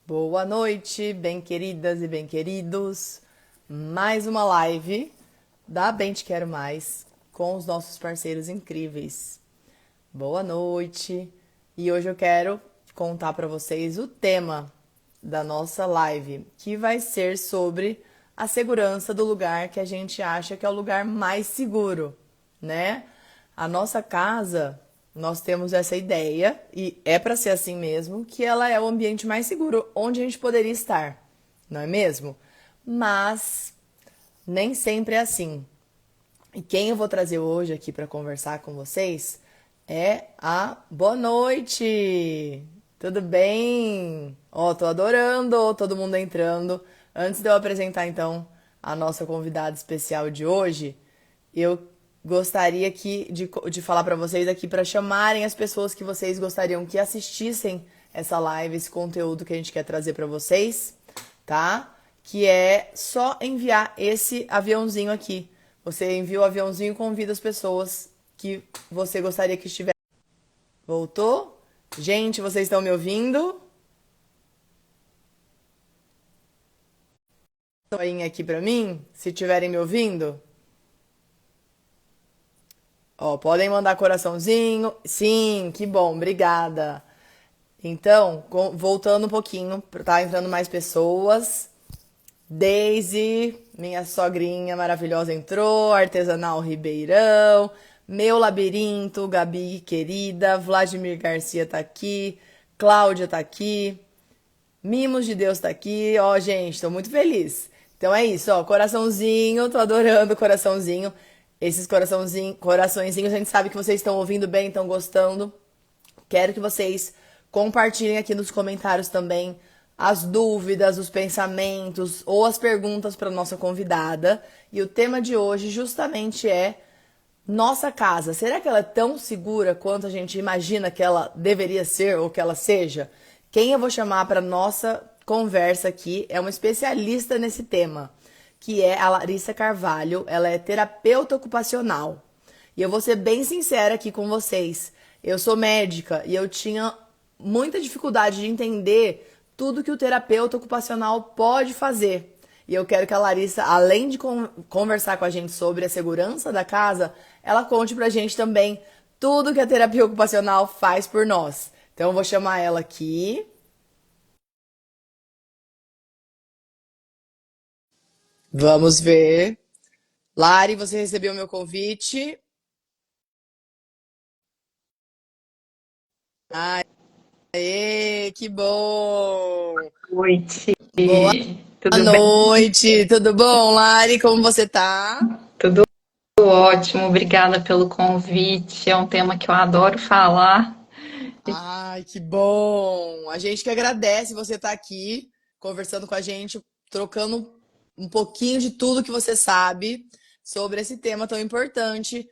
Boa noite, bem queridas e bem queridos. Mais uma live da Bem Te Quero Mais com os nossos parceiros incríveis. Boa noite. E hoje eu quero contar para vocês o tema da nossa live, que vai ser sobre a segurança do lugar que a gente acha que é o lugar mais seguro, né? A nossa casa, nós temos essa ideia, e é para ser assim mesmo, que ela é o ambiente mais seguro onde a gente poderia estar, não é mesmo? Mas nem sempre é assim. E quem eu vou trazer hoje aqui para conversar com vocês é a Boa Noite. Tudo bem? Ó, tô adorando todo mundo entrando. Antes de eu apresentar então a nossa convidada especial de hoje, eu gostaria aqui de falar para vocês aqui para chamarem as pessoas que vocês gostariam que assistissem essa live, esse conteúdo que a gente quer trazer para vocês, tá? Que é só enviar esse aviãozinho aqui. Você envia o aviãozinho e convida as pessoas que você gostaria que estivessem. Voltou? Gente, vocês estão me ouvindo? Joinha aqui pra mim, se estiverem me ouvindo. Ó, podem mandar coraçãozinho. Sim, que bom, obrigada. Então, voltando um pouquinho, tá entrando mais pessoas. Daisy, minha sogrinha maravilhosa entrou, Artesanal Ribeirão, meu labirinto, Gabi querida, Vladimir Garcia tá aqui, Cláudia tá aqui, Mimos de Deus tá aqui, ó, gente, tô muito feliz. Então é isso, ó, coraçãozinho, tô adorando o coraçãozinho. Esses coraçõezinhos, a gente sabe que vocês estão ouvindo bem, estão gostando. Quero que vocês compartilhem aqui nos comentários também as dúvidas, os pensamentos ou as perguntas para nossa convidada. E o tema de hoje justamente é nossa casa. Será que ela é tão segura quanto a gente imagina que ela deveria ser ou que ela seja? Quem eu vou chamar para nossa conversa aqui é uma especialista nesse tema, que é a Larissa Carvalho. Ela é terapeuta ocupacional. E eu vou ser bem sincera aqui com vocês. Eu sou médica e eu tinha muita dificuldade de entender tudo que o terapeuta ocupacional pode fazer. E eu quero que a Larissa, além de conversar com a gente sobre a segurança da casa, ela conte pra gente também tudo que a terapia ocupacional faz por nós. Então eu vou chamar ela aqui. Vamos ver. Lari, você recebeu o meu convite? Aê, que bom! Noite, Boa tudo bem? noite, tudo bom, Lari? Como você tá? Tudo ótimo, obrigada pelo convite. É um tema que eu adoro falar. Ai, que bom! A gente que agradece você estar aqui conversando com a gente, trocando um pouquinho de tudo que você sabe sobre esse tema tão importante.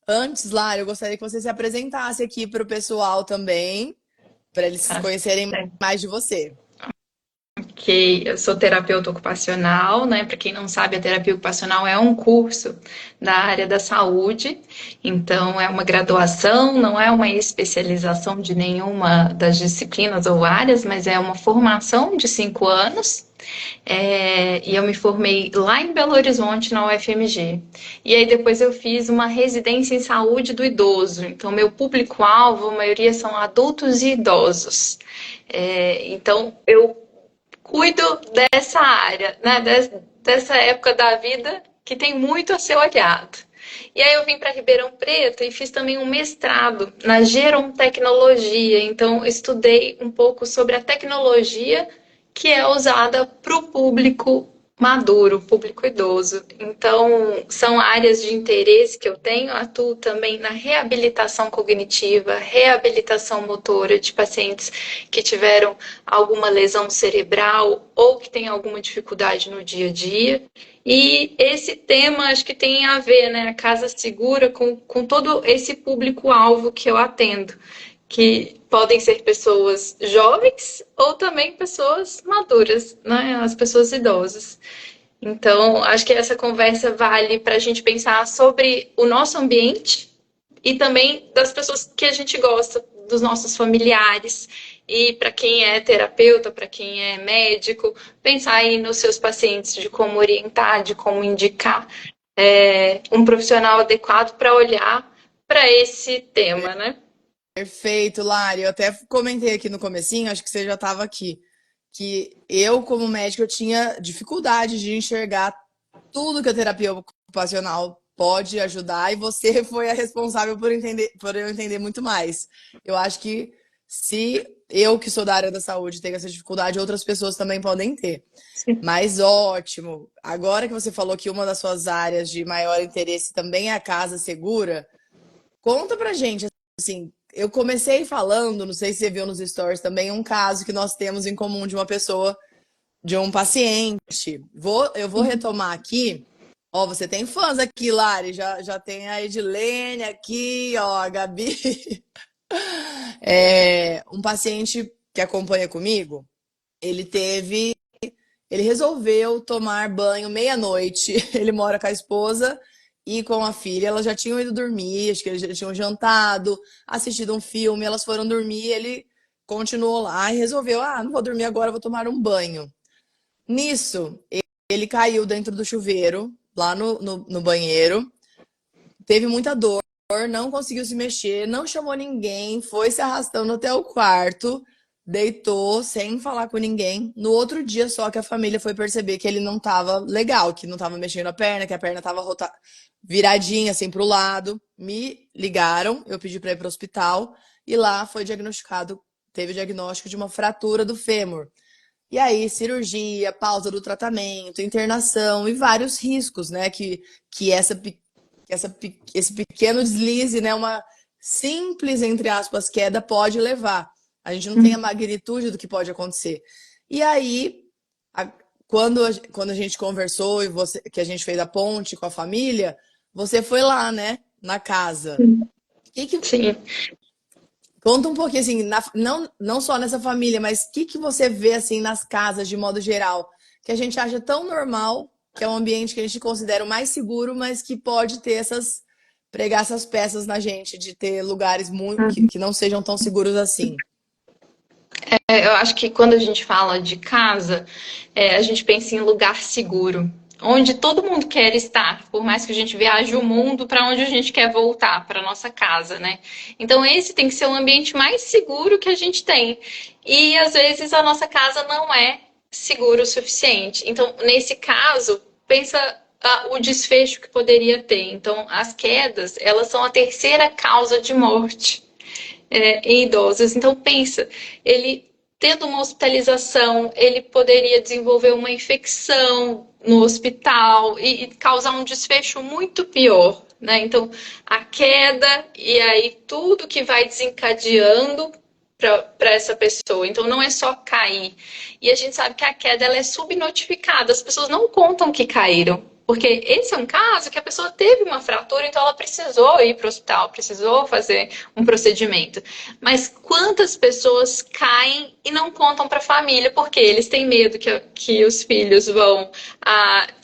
Antes, Lari, eu gostaria que você se apresentasse aqui para o pessoal também, para eles Tá conhecerem certo. mais de você. Ok, eu sou terapeuta ocupacional, né? Para quem não sabe, a terapia ocupacional é um curso da área da saúde, então é uma graduação, não é uma especialização de nenhuma das disciplinas ou áreas, mas é uma formação de 5 anos. E eu me formei lá em Belo Horizonte, na UFMG. E aí depois eu fiz uma residência em saúde do idoso. Então, meu público-alvo, a maioria são adultos e idosos. Então, eu cuido dessa área, né? Dessa época da vida que tem muito a ser olhado. E aí eu vim para Ribeirão Preto e fiz também um mestrado na gerontecnologia. Então, estudei um pouco sobre a tecnologia que é usada para o público maduro, público idoso. Então, são áreas de interesse que eu tenho. Atuo também na reabilitação cognitiva, reabilitação motora de pacientes que tiveram alguma lesão cerebral ou que têm alguma dificuldade no dia a dia. E esse tema acho que tem a ver, né? A casa segura com todo esse público-alvo que eu atendo, que podem ser pessoas jovens ou também pessoas maduras, né? As pessoas idosas. Então, acho que essa conversa vale para a gente pensar sobre o nosso ambiente e também das pessoas que a gente gosta, dos nossos familiares. e para quem é terapeuta, para quem é médico, pensar aí nos seus pacientes de como orientar, de como indicar um profissional adequado para olhar para esse tema, né? Perfeito, Lari. Eu até comentei aqui no comecinho, acho que você já estava aqui, que eu, como médico, eu tinha dificuldade de enxergar tudo que a terapia ocupacional pode ajudar e você foi a responsável por eu entender muito mais. Eu acho que se eu, que sou da área da saúde, tenho essa dificuldade, outras pessoas também podem ter. Sim. Mas ótimo. Agora que você falou que uma das suas áreas de maior interesse também é a casa segura, conta pra gente, assim, eu comecei falando, não sei se você viu nos stories também, um caso que nós temos em comum de uma pessoa, de um paciente. Eu vou retomar aqui. Ó, você tem fãs aqui, Lari. Já tem a Edilene aqui, ó, a Gabi. É, um paciente que acompanha comigo, ele teve. Ele resolveu tomar banho meia-noite. Ele mora com a esposa e com a filha. Elas já tinham ido dormir, acho que eles já tinham jantado, assistido um filme, elas foram dormir. Ele continuou lá e resolveu: ah, não vou dormir agora, vou tomar um banho. Nisso, ele caiu dentro do chuveiro, lá no banheiro, teve muita dor, não conseguiu se mexer, não chamou ninguém, foi se arrastando até o quarto, deitou sem falar com ninguém. No outro dia só que a família foi perceber que ele não estava legal, que não estava mexendo a perna, que a perna estava viradinha assim para o lado. Me ligaram, eu pedi para ir para o hospital e lá foi diagnosticado, teve o diagnóstico de uma fratura do fêmur. E aí, cirurgia, pausa do tratamento, internação e vários riscos, né? Que esse pequeno deslize, né? Uma simples, entre aspas, queda pode levar. A gente não tem a magnitude do que pode acontecer. E aí, a- quando a gente conversou e que a gente fez a ponte com a família, você foi lá, né? Na casa. Que Sim. Conta um pouquinho, assim, não só nessa família, mas o que você vê, assim, nas casas, de modo geral, que a gente acha tão normal, que é um ambiente que a gente considera o mais seguro, mas que pode ter pregar essas peças na gente, de ter lugares muito, que não sejam tão seguros assim. Eu acho que quando a gente fala de casa, a gente pensa em lugar seguro, onde todo mundo quer estar, por mais que a gente viaje o mundo, para onde a gente quer voltar, para nossa casa, né? Então esse tem que ser o ambiente mais seguro que a gente tem. E às vezes a nossa casa não é seguro o suficiente. Então, nesse caso, pensa o desfecho que poderia ter. Então, as quedas, elas são a terceira causa de morte em idosos. Então, pensa, ele tendo uma hospitalização, ele poderia desenvolver uma infecção no hospital e causar um desfecho muito pior. Né? Então, a queda e aí tudo que vai desencadeando para essa pessoa. Então, não é só cair. E a gente sabe que a queda ela é subnotificada, as pessoas não contam que caíram. Porque esse é um caso que a pessoa teve uma fratura, então ela precisou ir para o hospital, precisou fazer um procedimento. Mas quantas pessoas caem e não contam para a família, porque eles têm medo que os filhos vão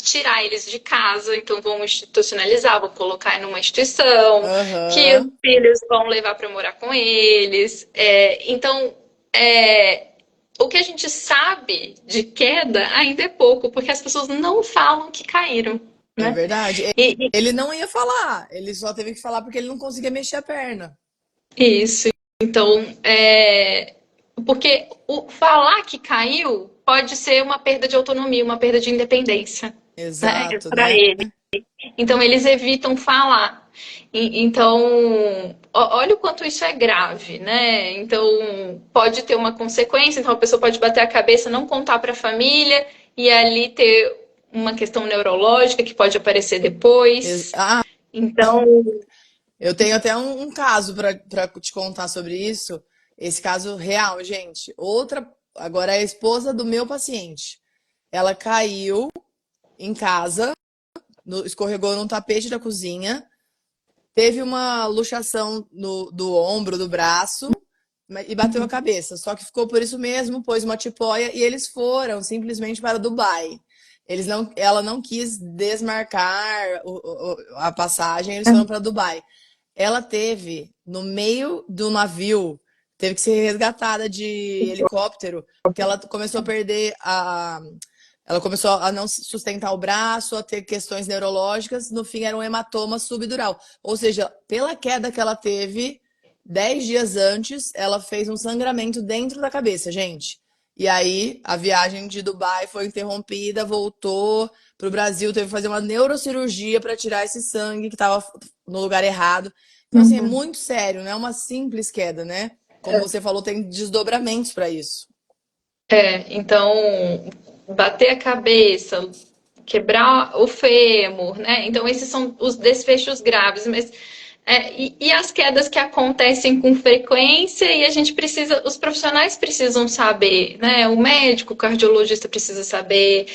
tirar eles de casa, então vão institucionalizar, vão colocar em uma instituição, que os Aham, filhos vão levar para morar com eles. Então, o que a gente sabe de queda ainda é pouco, porque as pessoas não falam que caíram, é né? verdade. E, Ele não ia falar, ele só teve que falar porque ele não conseguia mexer a perna. isso. Então, porque o falar que caiu pode ser uma perda de autonomia, uma perda de independência, né? Exato, Para né? ele. Então, eles evitam falar. Então, olha o quanto isso é grave, né? Então, pode ter uma consequência. Então, a pessoa pode bater a cabeça, não contar para a família e ali ter uma questão neurológica que pode aparecer depois. Ah, Então, eu tenho até um caso para te contar sobre isso. Esse caso real, gente. Agora é a esposa do meu paciente. Ela caiu em casa, escorregou num tapete da cozinha, teve uma luxação do ombro, do braço, e bateu a cabeça. Só que ficou por isso mesmo, pôs uma tipóia e eles foram simplesmente para Dubai. Ela não quis desmarcar a passagem, eles foram para Dubai. Ela teve, no meio do navio, teve que ser resgatada de helicóptero, porque ela começou a perder a. Ela começou a não sustentar o braço, a ter questões neurológicas, no fim era um hematoma subdural. Ou seja, pela queda que ela teve, 10 dias antes, ela fez um sangramento dentro da cabeça, gente. E aí, a viagem de Dubai foi interrompida, voltou para o Brasil, teve que fazer uma neurocirurgia para tirar esse sangue que estava no lugar errado. Então, assim, é Uhum. muito sério, não é uma simples queda, né? Como você falou, tem desdobramentos para isso. Então, bater a cabeça, quebrar o fêmur, né? Então, esses são os desfechos graves, mas e as quedas que acontecem com frequência e a gente precisa, os profissionais precisam saber, né? O médico, o cardiologista precisa saber,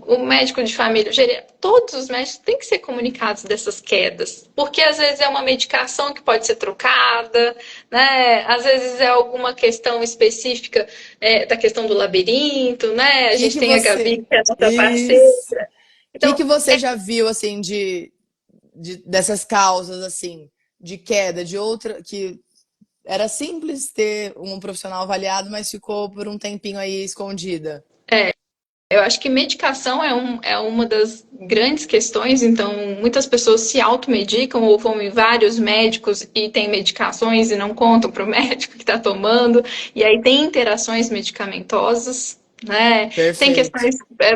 o médico de família, todos os médicos têm que ser comunicados dessas quedas, porque às vezes é uma medicação que pode ser trocada, né? Às vezes é alguma questão específica da questão do labirinto, né? A gente Que tem a você. Gabi, que é a nossa parceira. Isso. O Então, que você já viu, assim, dessas causas, assim, de queda, de outra, que era simples ter um profissional avaliado, mas ficou por um tempinho aí escondida? eu acho que medicação é uma das grandes questões, então muitas pessoas se automedicam ou vão em vários médicos e têm medicações e não contam para o médico que está tomando, e aí tem interações medicamentosas, né? Tem Perfeito. questões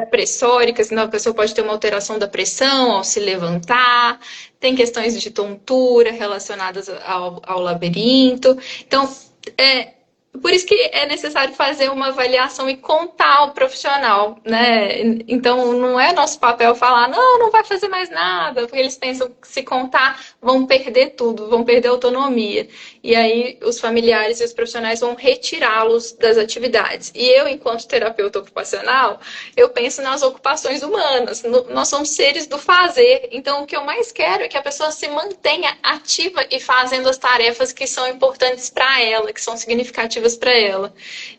pressóricas, então a pessoa pode ter uma alteração da pressão ao se levantar, tem questões de tontura relacionadas ao labirinto. Então, é, por isso que é necessário fazer uma avaliação e contar ao profissional, né? Então, não é nosso papel falar, não, não vai fazer mais nada, porque eles pensam que se contar vão perder tudo, vão perder a autonomia. E aí os familiares e os profissionais vão retirá-los das atividades. E eu, enquanto terapeuta ocupacional, eu penso nas ocupações humanas. Nós somos seres do fazer. Então, o que eu mais quero é que a pessoa se mantenha ativa e fazendo as tarefas que são importantes para ela, que são significativas para ela.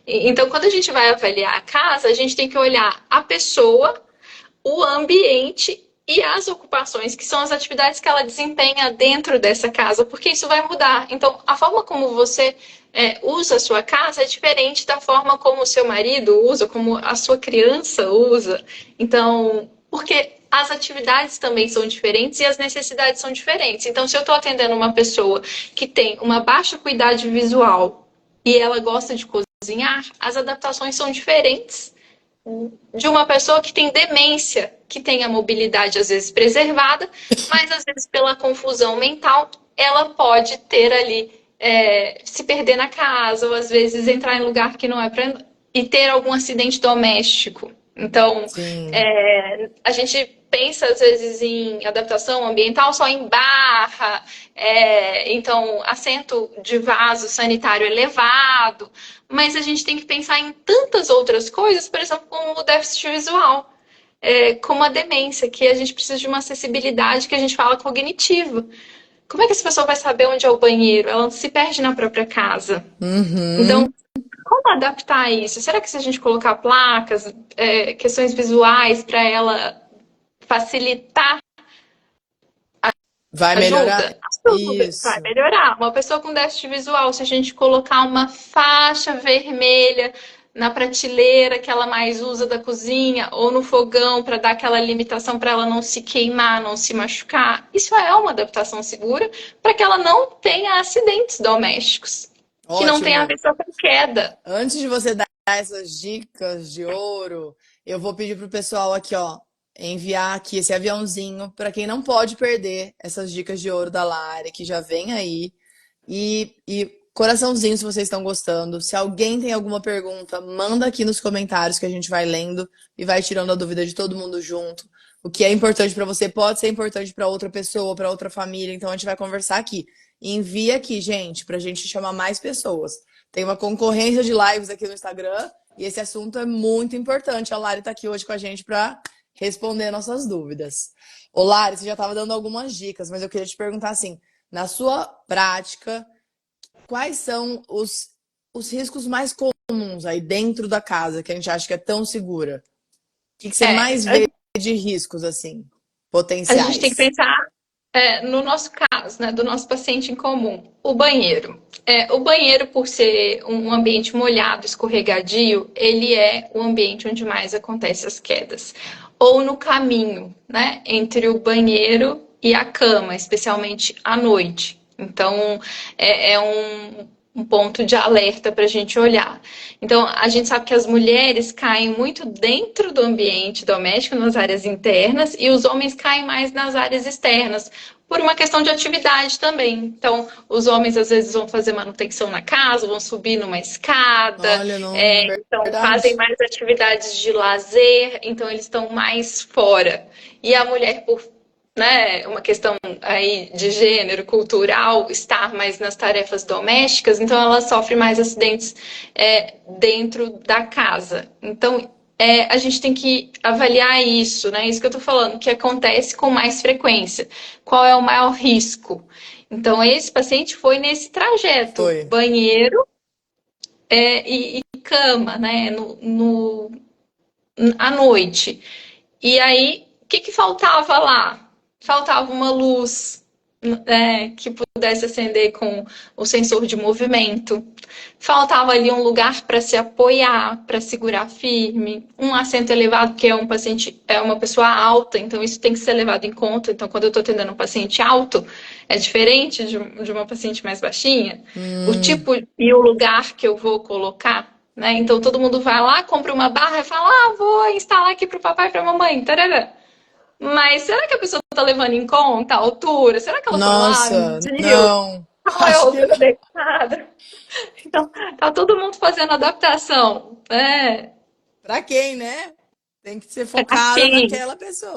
Então, quando a gente vai avaliar a casa, a gente tem que olhar a pessoa, o ambiente e as ocupações, que são as atividades que ela desempenha dentro dessa casa, porque isso vai mudar. Então, a forma como você usa a sua casa é diferente da forma como o seu marido usa, como a sua criança usa. Então, porque as atividades também são diferentes e as necessidades são diferentes. Então, se eu estou atendendo uma pessoa que tem uma baixa acuidade visual e ela gosta de cozinhar, as adaptações são diferentes de uma pessoa que tem demência, que tem a mobilidade às vezes preservada, mas às vezes pela confusão mental, ela pode ter ali, se perder na casa, ou às vezes entrar em lugar que não é para. E ter algum acidente doméstico. Então, Sim. a gente pensa às vezes em adaptação ambiental só em barra, então assento de vaso sanitário elevado, mas a gente tem que pensar em tantas outras coisas, por exemplo, como o déficit visual, como a demência, que a gente precisa de uma acessibilidade que a gente fala cognitiva. Como é que essa pessoa vai saber onde é o banheiro? Ela se perde na própria casa. Uhum. Então, como adaptar isso? Será que se a gente colocar placas, questões visuais para ela facilitar Vai melhorar? ajuda? Ajuda, vai Isso. melhorar. Uma pessoa com déficit visual, se a gente colocar uma faixa vermelha na prateleira que ela mais usa da cozinha ou no fogão para dar aquela limitação para ela não se queimar, não se machucar, isso é uma adaptação segura para que ela não tenha acidentes domésticos, que não tenha a Ótimo. ver só com queda. Antes de você dar essas dicas de ouro, eu vou pedir pro pessoal aqui, ó, enviar aqui esse aviãozinho para quem não pode perder essas dicas de ouro da Lari, que já vem aí. E coraçãozinho se vocês estão gostando. Se alguém tem alguma pergunta, manda aqui nos comentários que a gente vai lendo e vai tirando a dúvida de todo mundo junto. O que é importante para você pode ser importante para outra pessoa, para outra família, então a gente vai conversar aqui. Envia aqui, gente, para a gente chamar mais pessoas. Tem uma concorrência de lives aqui no Instagram e esse assunto é muito importante. A Lari está aqui hoje com a gente para responder nossas dúvidas. Ô, Lari, você já estava dando algumas dicas, mas eu queria te perguntar assim, na sua prática, quais são os riscos mais comuns aí dentro da casa que a gente acha que é tão segura? O que você É, mais vê de riscos assim, a gente tem que potenciais? pensar. No nosso caso, né, do nosso paciente em comum, o banheiro. O banheiro, por ser um ambiente molhado, escorregadio, ele é o ambiente onde mais acontecem as quedas. Ou no caminho, né, entre o banheiro e a cama, especialmente à noite. Então, é um ponto de alerta para a gente olhar. Então, a gente sabe que as mulheres caem muito dentro do ambiente doméstico, nas áreas internas, e os homens caem mais nas áreas externas, por uma questão de atividade também. Então, os homens às vezes vão fazer manutenção na casa, vão subir numa escada, Olha, não, então fazem verdade. mais atividades de lazer, então eles estão mais fora. E a mulher, por né, uma questão aí de gênero, cultural, estar mais nas tarefas domésticas, então ela sofre mais acidentes dentro da casa. Então, a gente tem que avaliar isso, né? Isso que eu tô falando, que acontece com mais frequência. Qual é o maior risco? Então, esse paciente foi nesse trajeto, Foi. banheiro e cama, né? À noite. E aí, o que faltava lá? Faltava uma luz, que pudesse acender com o sensor de movimento. Faltava ali um lugar para se apoiar, para segurar firme, um assento elevado, porque um paciente é uma pessoa alta, então isso tem que ser levado em conta. Então, quando eu estou atendendo um paciente alto, é diferente de uma paciente mais baixinha. O Hum, tipo e o lugar que eu vou colocar. Né? Então todo mundo vai lá, compra uma barra e fala: vou instalar aqui para o papai e para a mamãe. Tarará. Mas será que a pessoa está levando em conta a altura? Será que ela foi lá, nossa, mediu? não. Qual é a Acho que altura não. adequada? Então, tá todo mundo fazendo adaptação. Pra quem, né? Tem que ser Pra focada quem? naquela pessoa.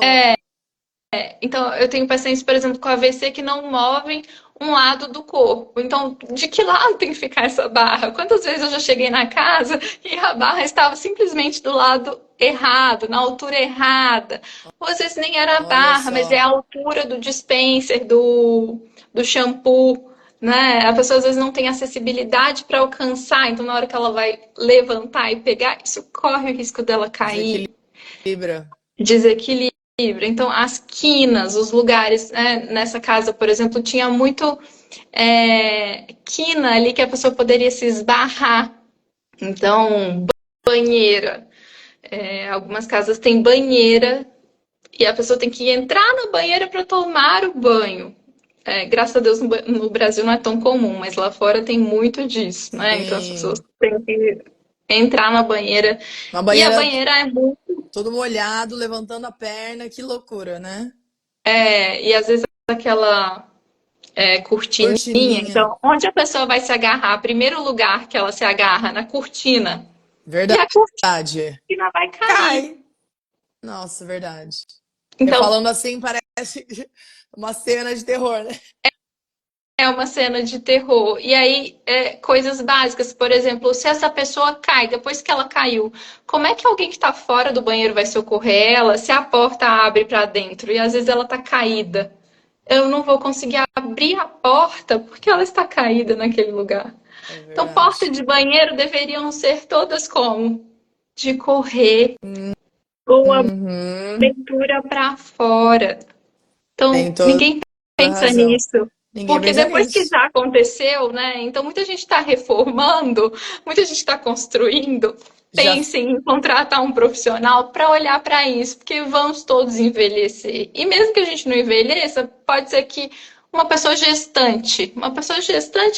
Então, eu tenho pacientes, por exemplo, com AVC que não movem um lado do corpo. Então, de que lado tem que ficar essa barra? Quantas vezes eu já cheguei na casa e a barra estava simplesmente do lado errado, na altura errada? Ou às vezes nem era a Olha barra, mas é só. a altura do dispenser, do shampoo. Né? A pessoa às vezes não tem acessibilidade para alcançar, então na hora que ela vai levantar e pegar, isso corre o risco dela cair, Desequilibra. desequilíbrio. Então, as quinas, os lugares, né? Nessa casa, por exemplo, tinha muito quina ali que a pessoa poderia se esbarrar. Então, banheira. Algumas casas têm banheira e a pessoa tem que entrar na banheira para tomar o banho. Graças a Deus no Brasil não é tão comum, mas lá fora tem muito disso, né? Então as pessoas Sim. têm que entrar na banheira. Uma E a banheira banheira é muito. todo molhado, levantando a perna. Que loucura, né? E às vezes aquela cortininha. Cortininha. Então, onde a pessoa vai se agarrar? Primeiro lugar que ela se agarra na cortina. E a Verdade. cortina vai cair. Cai. Nossa, verdade. Eu Então, falando assim parece uma cena de terror, né? é uma cena de terror. E aí, coisas básicas, por exemplo, se essa pessoa cai, depois que ela caiu, como é que alguém que está fora do banheiro vai socorrer ela se a porta abre para dentro e às vezes ela está caída? Eu não vou conseguir abrir a porta porque ela está caída naquele lugar. É Então, porta verdade. de banheiro deveriam ser todas como? De correr ou Uhum. abertura para fora. Tem Então, toda ninguém a pensa razão. nisso. Ninguém Porque pensa depois que nisso. já aconteceu, né? Então muita gente está reformando, muita gente está construindo. Já Pensem em contratar um profissional para olhar para isso, porque vamos todos envelhecer. E mesmo que a gente não envelheça, pode ser que uma pessoa gestante,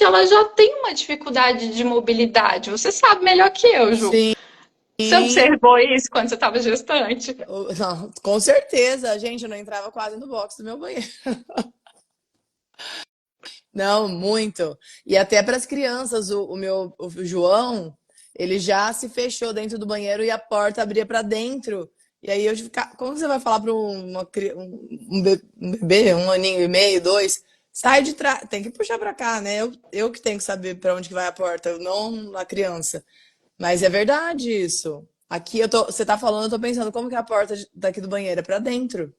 ela já tem uma dificuldade de mobilidade. Você sabe melhor que eu, Ju. sim. Você observou isso quando você estava gestante? Não, com certeza, gente, eu não entrava quase no box do meu banheiro. Não, muito. E até para as crianças, o João, ele já se fechou dentro do banheiro e a porta abria para dentro. E aí eu ficar, como você vai falar para um bebê, um aninho e meio, dois, sai de trás, tem que puxar para cá, né? Eu que tenho que saber para onde que vai a porta, não a criança. Mas é verdade isso. Aqui você tá falando, eu tô pensando como que é a porta daqui do banheiro é para dentro.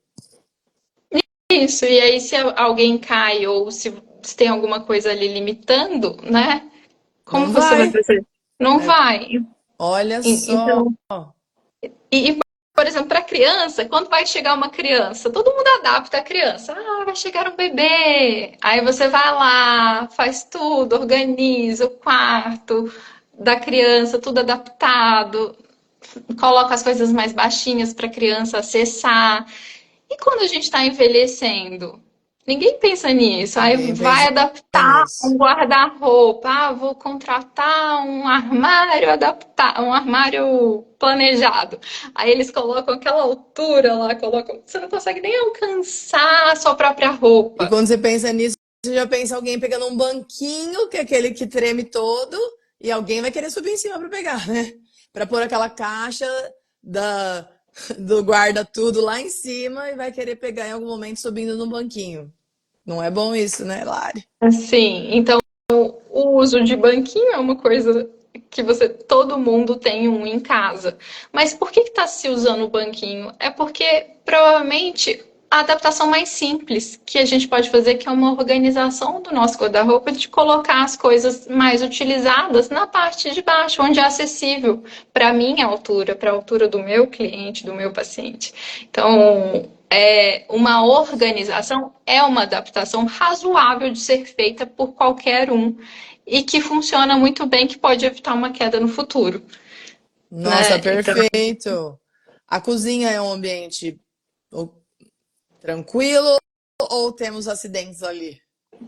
Isso, e aí se alguém cai ou se tem alguma coisa ali limitando, né? Como Não você vai vai. fazer? Não É, vai. olha só. Então, e, por exemplo, para criança, quando vai chegar uma criança, todo mundo adapta a criança. Ah, vai chegar um bebê. Aí você vai lá, faz tudo, organiza o quarto da criança, tudo adaptado, coloca as coisas mais baixinhas para a criança acessar. E quando a gente está envelhecendo? Ninguém pensa nisso. Aí Ninguém vai pensa adaptar um nisso. guarda-roupa. Ah, vou contratar um armário adaptado, um armário planejado. Aí eles colocam aquela altura lá, colocam. Você não consegue nem alcançar a sua própria E roupa. quando você pensa nisso, você já pensa alguém pegando um banquinho, que é aquele que treme todo, e alguém vai querer subir em cima para pegar, né? Para pôr aquela caixa da, do guarda tudo lá em cima e vai querer pegar em algum momento subindo no banquinho. Não é bom isso, né, Lari? Assim, então o uso de banquinho é uma coisa que todo mundo tem um em casa. Mas por que está se usando o banquinho? É porque provavelmente a adaptação mais simples que a gente pode fazer, que é uma organização do nosso guarda-roupa, de colocar as coisas mais utilizadas na parte de baixo, onde é acessível para a minha altura, para a altura do meu cliente, do meu paciente. Então, uma organização é uma adaptação razoável de ser feita por qualquer um e que funciona muito bem, que pode evitar uma queda no futuro, Nossa, né? Então, perfeito. A cozinha é um ambiente tranquilo ou temos acidentes ali?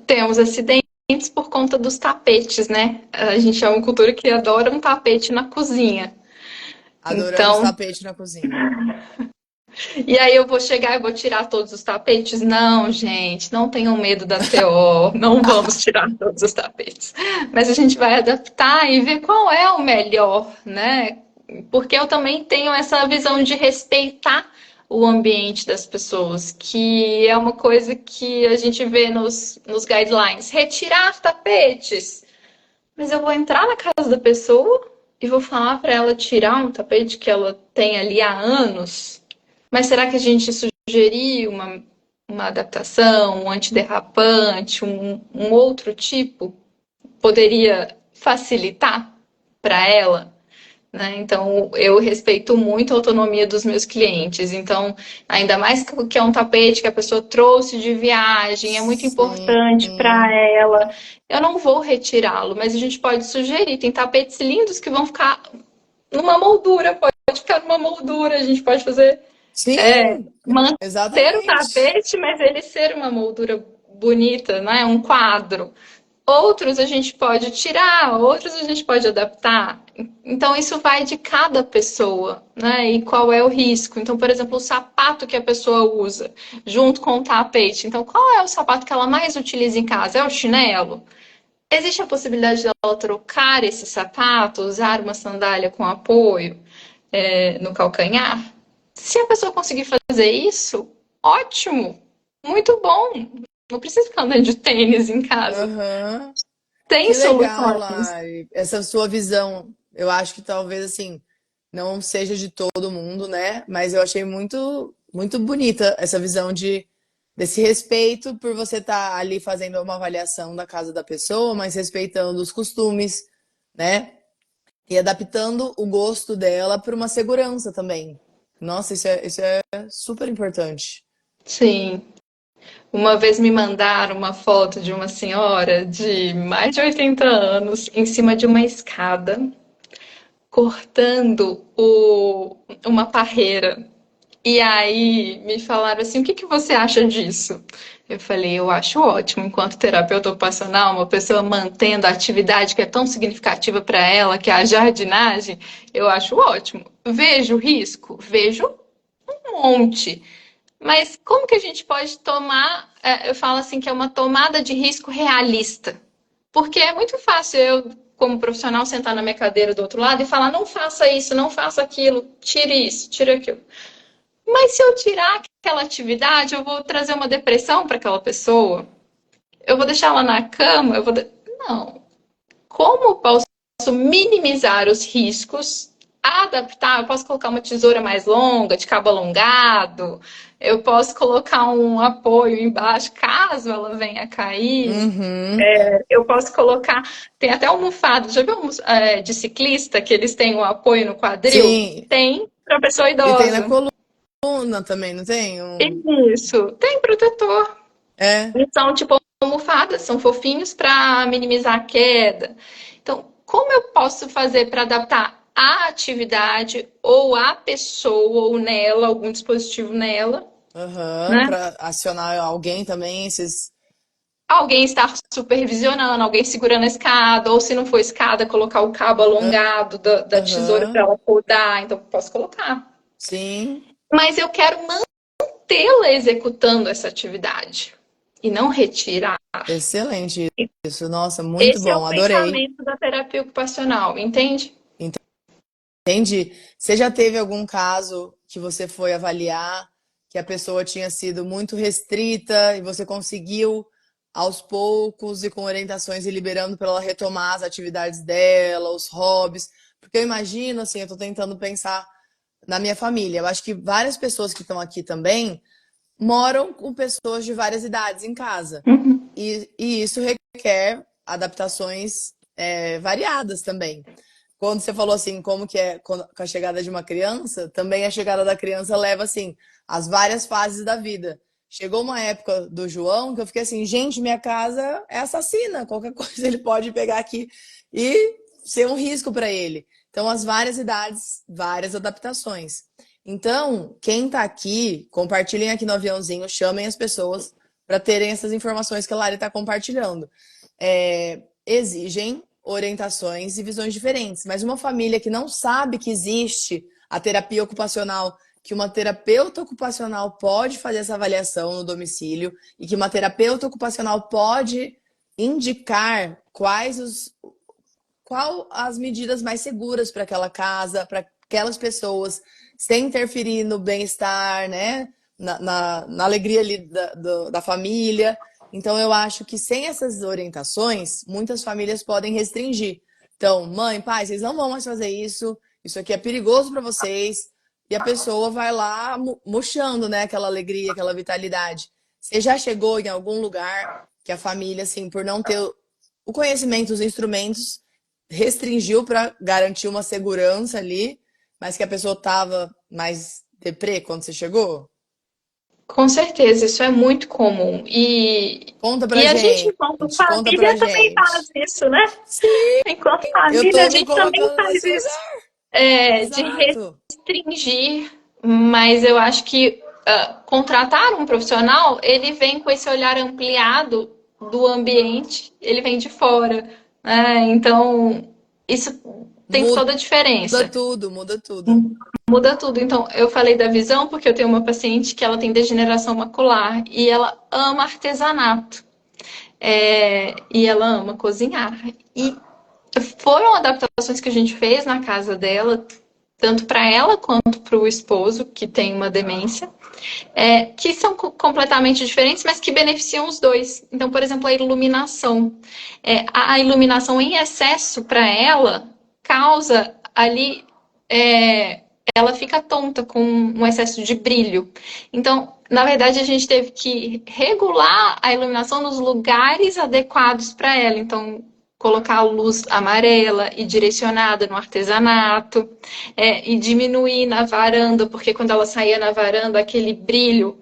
temos acidentes por conta dos tapetes, né? A gente é uma cultura que adora um tapete na cozinha. Adoramos Então, tapete na cozinha. e aí eu vou chegar e vou tirar todos os tapetes? Não, gente, não tenham medo da TO, não vamos tirar todos os tapetes. Mas a gente vai adaptar e ver qual é o melhor, né? Porque eu também tenho essa visão de respeitar o ambiente das pessoas, que é uma coisa que a gente vê nos guidelines. Retirar tapetes. Mas eu vou entrar na casa da pessoa e vou falar para ela tirar um tapete que ela tem ali há anos. Mas será que a gente sugeriu uma adaptação, um antiderrapante, um outro tipo? Poderia facilitar para ela? Né? Então, eu respeito muito a autonomia dos meus clientes. Então, ainda mais que é um tapete que a pessoa trouxe de viagem, é muito Sim. importante para ela. Eu não vou retirá-lo, mas a gente pode sugerir. Tem tapetes lindos que vão ficar numa moldura, pode ficar numa moldura. A gente pode fazer Sim, manter o exatamente. tapete, mas ele ser uma moldura bonita, né? Um quadro. Outros a gente pode tirar, outros a gente pode adaptar. Então, isso vai de cada pessoa, né? E qual é o risco. Então, por exemplo, o sapato que a pessoa usa junto com o tapete. Então, qual é o sapato que ela mais utiliza em casa? É o chinelo? Existe a possibilidade dela trocar esse sapato, usar uma sandália com apoio no calcanhar? Se a pessoa conseguir fazer isso, ótimo, muito bom. Não precisa ficar andando de tênis em casa. Aham. Tem Que legal, soluções. Lari. Essa sua visão, eu acho que talvez assim, não seja de todo mundo, né? Mas eu achei muito bonita essa visão de desse respeito por você estar ali fazendo uma avaliação da casa da pessoa, mas respeitando os costumes, né? E adaptando o gosto dela para uma segurança também. Nossa, isso é super importante. Sim. Uma vez me mandaram uma foto de uma senhora de mais de 80 anos em cima de uma escada, cortando uma parreira. E aí me falaram assim: o que que você acha disso? Eu falei: eu acho ótimo, enquanto terapeuta ocupacional, uma pessoa mantendo a atividade que é tão significativa para ela, que é a jardinagem, eu acho ótimo. Vejo risco? Vejo um monte. Mas como que a gente pode tomar, eu falo assim, que é uma tomada de risco realista? Porque é muito fácil eu, como profissional, sentar na minha cadeira do outro lado e falar: não faça isso, não faça aquilo, tire isso, tire aquilo. Mas se eu tirar aquela atividade, eu vou trazer uma depressão para aquela pessoa? Eu vou deixar ela na cama? Não. Como posso minimizar os riscos adaptar, eu posso colocar uma tesoura mais longa, de cabo alongado, eu posso colocar um apoio embaixo, caso ela venha a cair. Uhum. Eu posso colocar. Tem até almofada. Já viu de ciclista que eles têm um apoio no quadril? Sim. Tem para pessoa E tem na idosa. coluna também, não tem? Isso. Tem protetor. É, E são tipo almofadas, são fofinhos para minimizar a queda. Então, como eu posso fazer para adaptar a atividade ou a pessoa ou nela, algum dispositivo nela, aham, né? pra acionar alguém também, esses. Alguém estar supervisionando, alguém segurando a escada, ou se não for escada, colocar o cabo alongado da tesoura para Aham, ela podar, então posso colocar. sim, Mas eu quero mantê-la executando essa atividade e não retirar. excelente isso. Nossa, muito Esse é o bom, adorei. pensamento da terapia ocupacional, entende? Entendi. Você já teve algum caso que você foi avaliar que a pessoa tinha sido muito restrita e você conseguiu, aos poucos e com orientações, ir liberando para ela retomar as atividades dela, os hobbies? Porque eu imagino, assim, eu estou tentando pensar na minha família. Eu acho que várias pessoas que estão aqui também moram com pessoas de várias idades em casa. Uhum. E isso requer adaptações, variadas também. Quando você falou assim, como que é com a chegada de uma criança, também a chegada da criança leva assim as várias fases da vida. Chegou uma época do João que eu fiquei assim, gente, minha casa é assassina, qualquer coisa ele pode pegar aqui e ser um risco para ele. Então, as várias idades, várias adaptações. Então, quem está aqui, compartilhem aqui no aviãozinho, chamem as pessoas para terem essas informações que a Lari está compartilhando. Exigem orientações e visões diferentes, mas uma família que não sabe que existe a terapia ocupacional, que uma terapeuta ocupacional pode fazer essa avaliação no domicílio e que uma terapeuta ocupacional pode indicar qual as medidas mais seguras para aquela casa, para aquelas pessoas, sem interferir no bem-estar, né? Na alegria ali da família. Então, eu acho que sem essas orientações, muitas famílias podem restringir. Então, mãe, pai, vocês não vão mais fazer isso aqui é perigoso para vocês. E a pessoa vai lá murchando, né? Aquela alegria, aquela vitalidade. Você já chegou em algum lugar que a família, assim, por não ter o conhecimento, os instrumentos, restringiu para garantir uma segurança ali, mas que a pessoa tava mais deprê quando você chegou? Com certeza, isso é muito comum. Conta pra E a gente, gente, enquanto conta pra família, também faz gente. isso, né? Sim, Enquanto eu família, a tô me gente também colocando faz nesse isso. lugar. De Exato. restringir, mas eu acho que contratar um profissional, ele vem com esse olhar ampliado do ambiente, ele vem de fora, né? Então, isso tem Muda toda a diferença. tudo, muda tudo. Muda tudo. Então, eu falei da visão porque eu tenho uma paciente que ela tem degeneração macular e ela ama artesanato. E ela ama cozinhar. E foram adaptações que a gente fez na casa dela, tanto para ela quanto para o esposo, que tem uma demência, que são completamente diferentes, mas que beneficiam os dois. Então, por exemplo, a iluminação. A iluminação em excesso para ela causa ali. Ela fica tonta com um excesso de brilho. Então, na verdade, a gente teve que regular a iluminação nos lugares adequados para ela. Então, colocar a luz amarela e direcionada no artesanato, e diminuir na varanda, porque quando ela saía na varanda, aquele brilho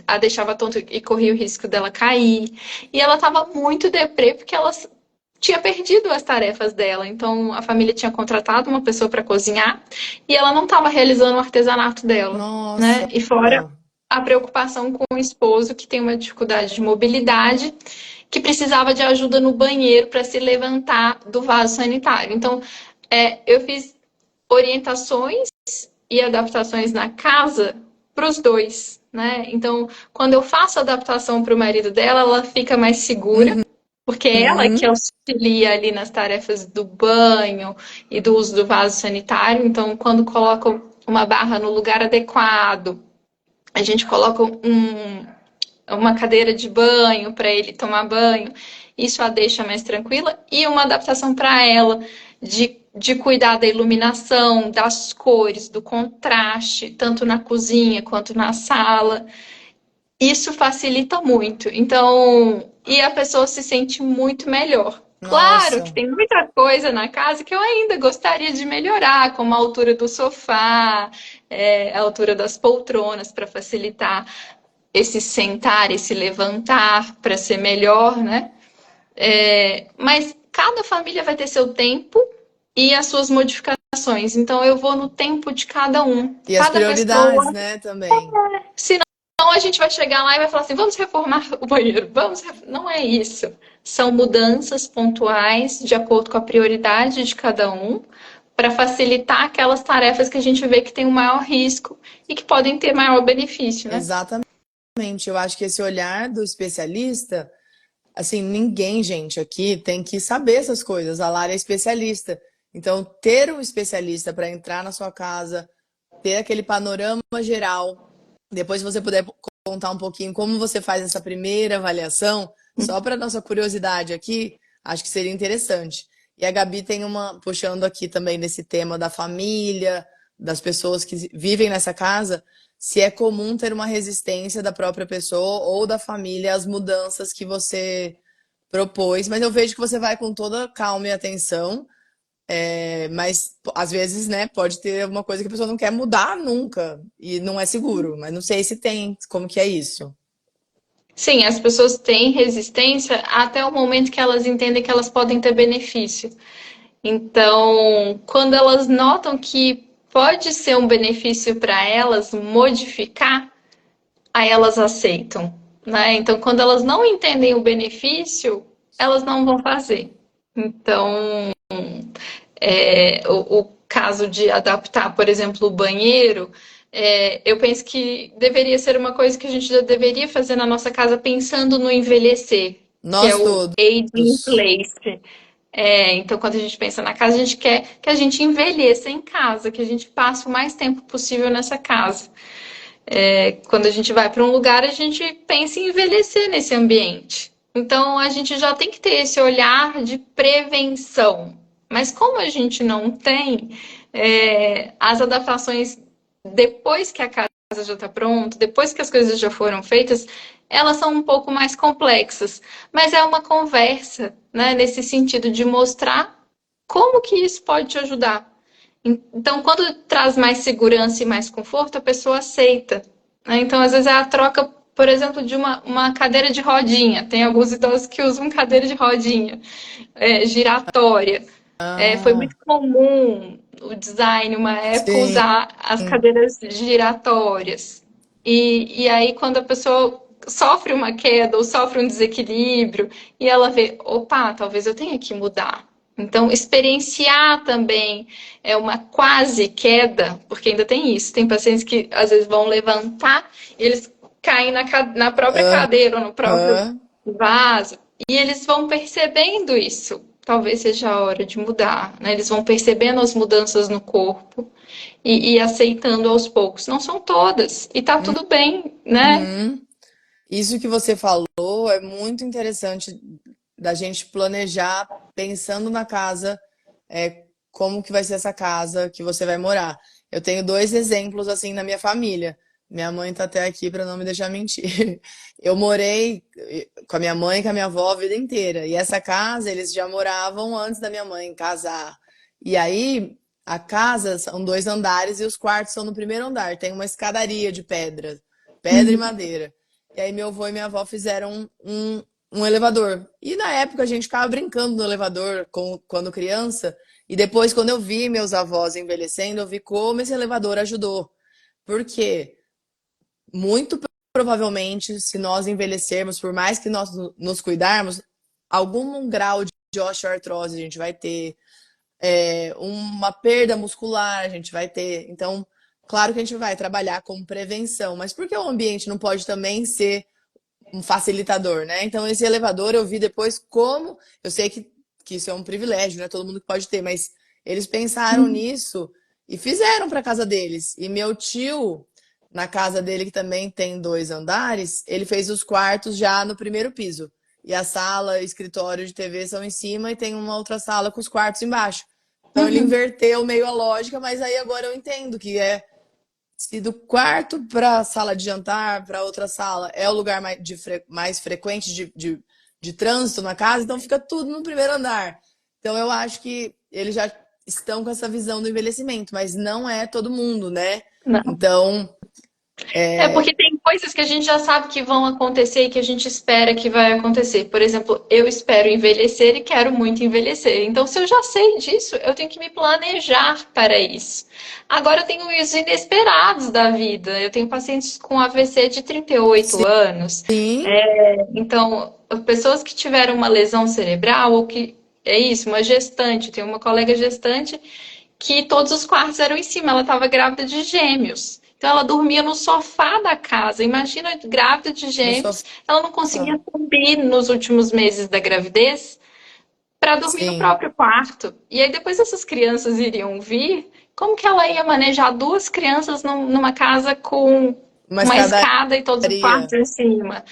a deixava tonta e corria o risco dela cair. E ela estava muito deprê porque ela tinha perdido as tarefas dela. Então a família tinha contratado uma pessoa para cozinhar e ela não estava realizando o artesanato dela, né? Nossa. E fora a preocupação com o esposo que tem uma dificuldade de mobilidade, que precisava de ajuda no banheiro para se levantar do vaso sanitário. Então eu fiz orientações e adaptações na casa para os dois, né? Então, quando eu faço a adaptação para o marido dela, ela fica mais segura, porque é ela que Uhum. auxilia ali nas tarefas do banho e do uso do vaso sanitário. Então, quando coloca uma barra no lugar adequado, a gente coloca uma cadeira de banho para ele tomar banho, isso a deixa mais tranquila, e uma adaptação para ela de de cuidar da iluminação, das cores, do contraste, tanto na cozinha quanto na sala. Isso facilita muito. Então, e a pessoa se sente muito melhor. Claro que Nossa, tem muita coisa na casa que eu ainda gostaria de melhorar, como a altura do sofá, a altura das poltronas, para facilitar esse sentar, esse levantar, para ser melhor, né? Mas cada família vai ter seu tempo e as suas modificações. Então, eu vou no tempo de cada um. e as Cada prioridades, pessoa. né, também. Se Então a gente vai chegar lá e vai falar assim: vamos reformar o banheiro, Não é isso. São mudanças pontuais de acordo com a prioridade de cada um, para facilitar aquelas tarefas que a gente vê que tem o maior risco e que podem ter maior benefício, né? Exatamente. Eu acho que esse olhar do especialista, assim, ninguém, gente, aqui tem que saber essas coisas. A Lara é especialista. Então, ter um especialista para entrar na sua casa, ter aquele panorama geral. Depois, se você puder contar um pouquinho como você faz essa primeira avaliação, só para nossa curiosidade aqui, acho que seria interessante. E a Gabi tem uma, puxando aqui também nesse tema da família, das pessoas que vivem nessa casa, se é comum ter uma resistência da própria pessoa ou da família às mudanças que você propôs, mas eu vejo que você vai com toda calma e atenção, mas às vezes, né, pode ter alguma coisa que a pessoa não quer mudar nunca e não é seguro, mas não sei se tem, como que é isso. Sim, as pessoas têm resistência até o momento que elas entendem que elas podem ter benefício. Então, quando elas notam que pode ser um benefício para elas modificar, aí elas aceitam, né? Então, quando elas não entendem o benefício, elas não vão fazer. Então, o caso de adaptar, por exemplo, o banheiro, eu penso que deveria ser uma coisa que a gente já deveria fazer na nossa casa pensando no envelhecer, que é Nós o aging in todos. place. Então, quando a gente pensa na casa, a gente quer que a gente envelheça em casa, que a gente passe o mais tempo possível nessa casa. Quando a gente vai para um lugar, a gente pensa em envelhecer nesse ambiente. Então, a gente já tem que ter esse olhar de prevenção. Mas como a gente não tem, as adaptações depois que a casa já está pronta, depois que as coisas já foram feitas, elas são um pouco mais complexas. Mas é uma conversa, né, nesse sentido de mostrar como que isso pode te ajudar. Então, quando traz mais segurança e mais conforto, a pessoa aceita, né? Então, às vezes, é a troca, por exemplo, de uma cadeira de rodinha. Tem alguns idosos que usam cadeira de rodinha, giratória. Foi Ah, muito comum o design, uma época, sim. usar as cadeiras giratórias. E aí, quando a pessoa sofre uma queda ou sofre um desequilíbrio, e ela vê, opa, talvez eu tenha que mudar. Então, experienciar também é uma quase queda, porque ainda tem isso. Tem pacientes que às vezes vão levantar e eles caem na própria cadeira ou no próprio Aham. vaso. E eles vão percebendo isso. Talvez seja a hora de mudar, né? Eles vão percebendo as mudanças no corpo e aceitando aos poucos. Não são todas, e tá tudo bem, né? Uhum. Isso que você falou é muito interessante da gente planejar pensando na casa, como que vai ser essa casa que você vai morar. Eu tenho dois exemplos assim na minha família. Minha mãe tá até aqui para não me deixar mentir. Eu morei com a minha mãe e com a minha avó a vida inteira. E essa casa eles já moravam antes da minha mãe casar. E aí a casa são dois andares e os quartos são no primeiro andar. Tem uma escadaria de pedra, pedra e madeira. E aí meu avô e minha avó fizeram um elevador. E na época a gente ficava brincando no elevador quando criança. E depois, quando eu vi meus avós envelhecendo, eu vi como esse elevador ajudou. Porque muito provavelmente, se nós envelhecermos, por mais que nós nos cuidarmos, algum grau de osteoartrose a gente vai ter, uma perda muscular a gente vai ter. Então, claro que a gente vai trabalhar com prevenção, mas por que o ambiente não pode também ser um facilitador, né? Então, esse elevador eu vi depois como. Eu sei que isso é um privilégio, não é todo mundo que pode ter, mas eles pensaram nisso e fizeram para casa deles. E meu tio, na casa dele, que também tem dois andares, ele fez os quartos já no primeiro piso. E a sala, escritório de TV são em cima e tem uma outra sala com os quartos embaixo. Então ele inverteu meio a lógica, mas aí agora eu entendo que se do quarto para a sala de jantar, para outra sala, é o lugar mais frequente de trânsito na casa, então fica tudo no primeiro andar. Então eu acho que eles já estão com essa visão do envelhecimento, mas não é todo mundo, né? Não. Então, É porque tem coisas que a gente já sabe que vão acontecer e que a gente espera que vai acontecer. Por exemplo, eu espero envelhecer e quero muito envelhecer. Então, se eu já sei disso, eu tenho que me planejar para isso. Agora, eu tenho os inesperados da vida. Eu tenho pacientes com AVC de 38 anos. sim, Então, pessoas que tiveram uma lesão cerebral ou que é isso, uma gestante. Tem uma colega gestante que todos os quartos eram em cima. Ela estava grávida de gêmeos. Então ela dormia no sofá da casa. Imagina, grávida de no gêmeos, sofá. ela não conseguia subir nos últimos meses da gravidez para dormir no Sim, próprio quarto. E aí depois essas crianças iriam vir. Como que ela ia manejar duas crianças numa casa com uma uma escadaria. escada e todos os quartos em cima?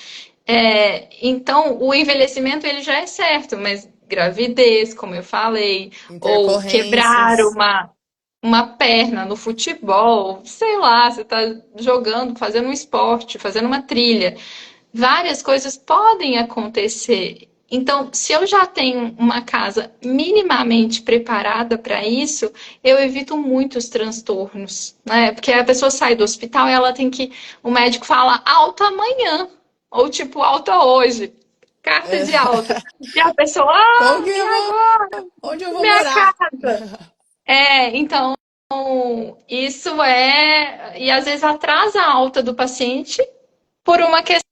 Então, o envelhecimento ele já é certo, mas gravidez, como eu falei, ou quebrar Intercorrências. uma perna no futebol, sei lá, você está jogando, fazendo um esporte, fazendo uma trilha. Várias coisas podem acontecer. Então, se eu já tenho uma casa minimamente preparada para isso, eu evito muitos transtornos, né? Porque a pessoa sai do hospital e ela tem que. O médico fala alta amanhã, ou tipo alta hoje, carta É. de alta. E a pessoa, Como que e eu vou? agora? Onde eu vou Minha morar? casa. Então, isso é. E às vezes atrasa a alta do paciente por uma questão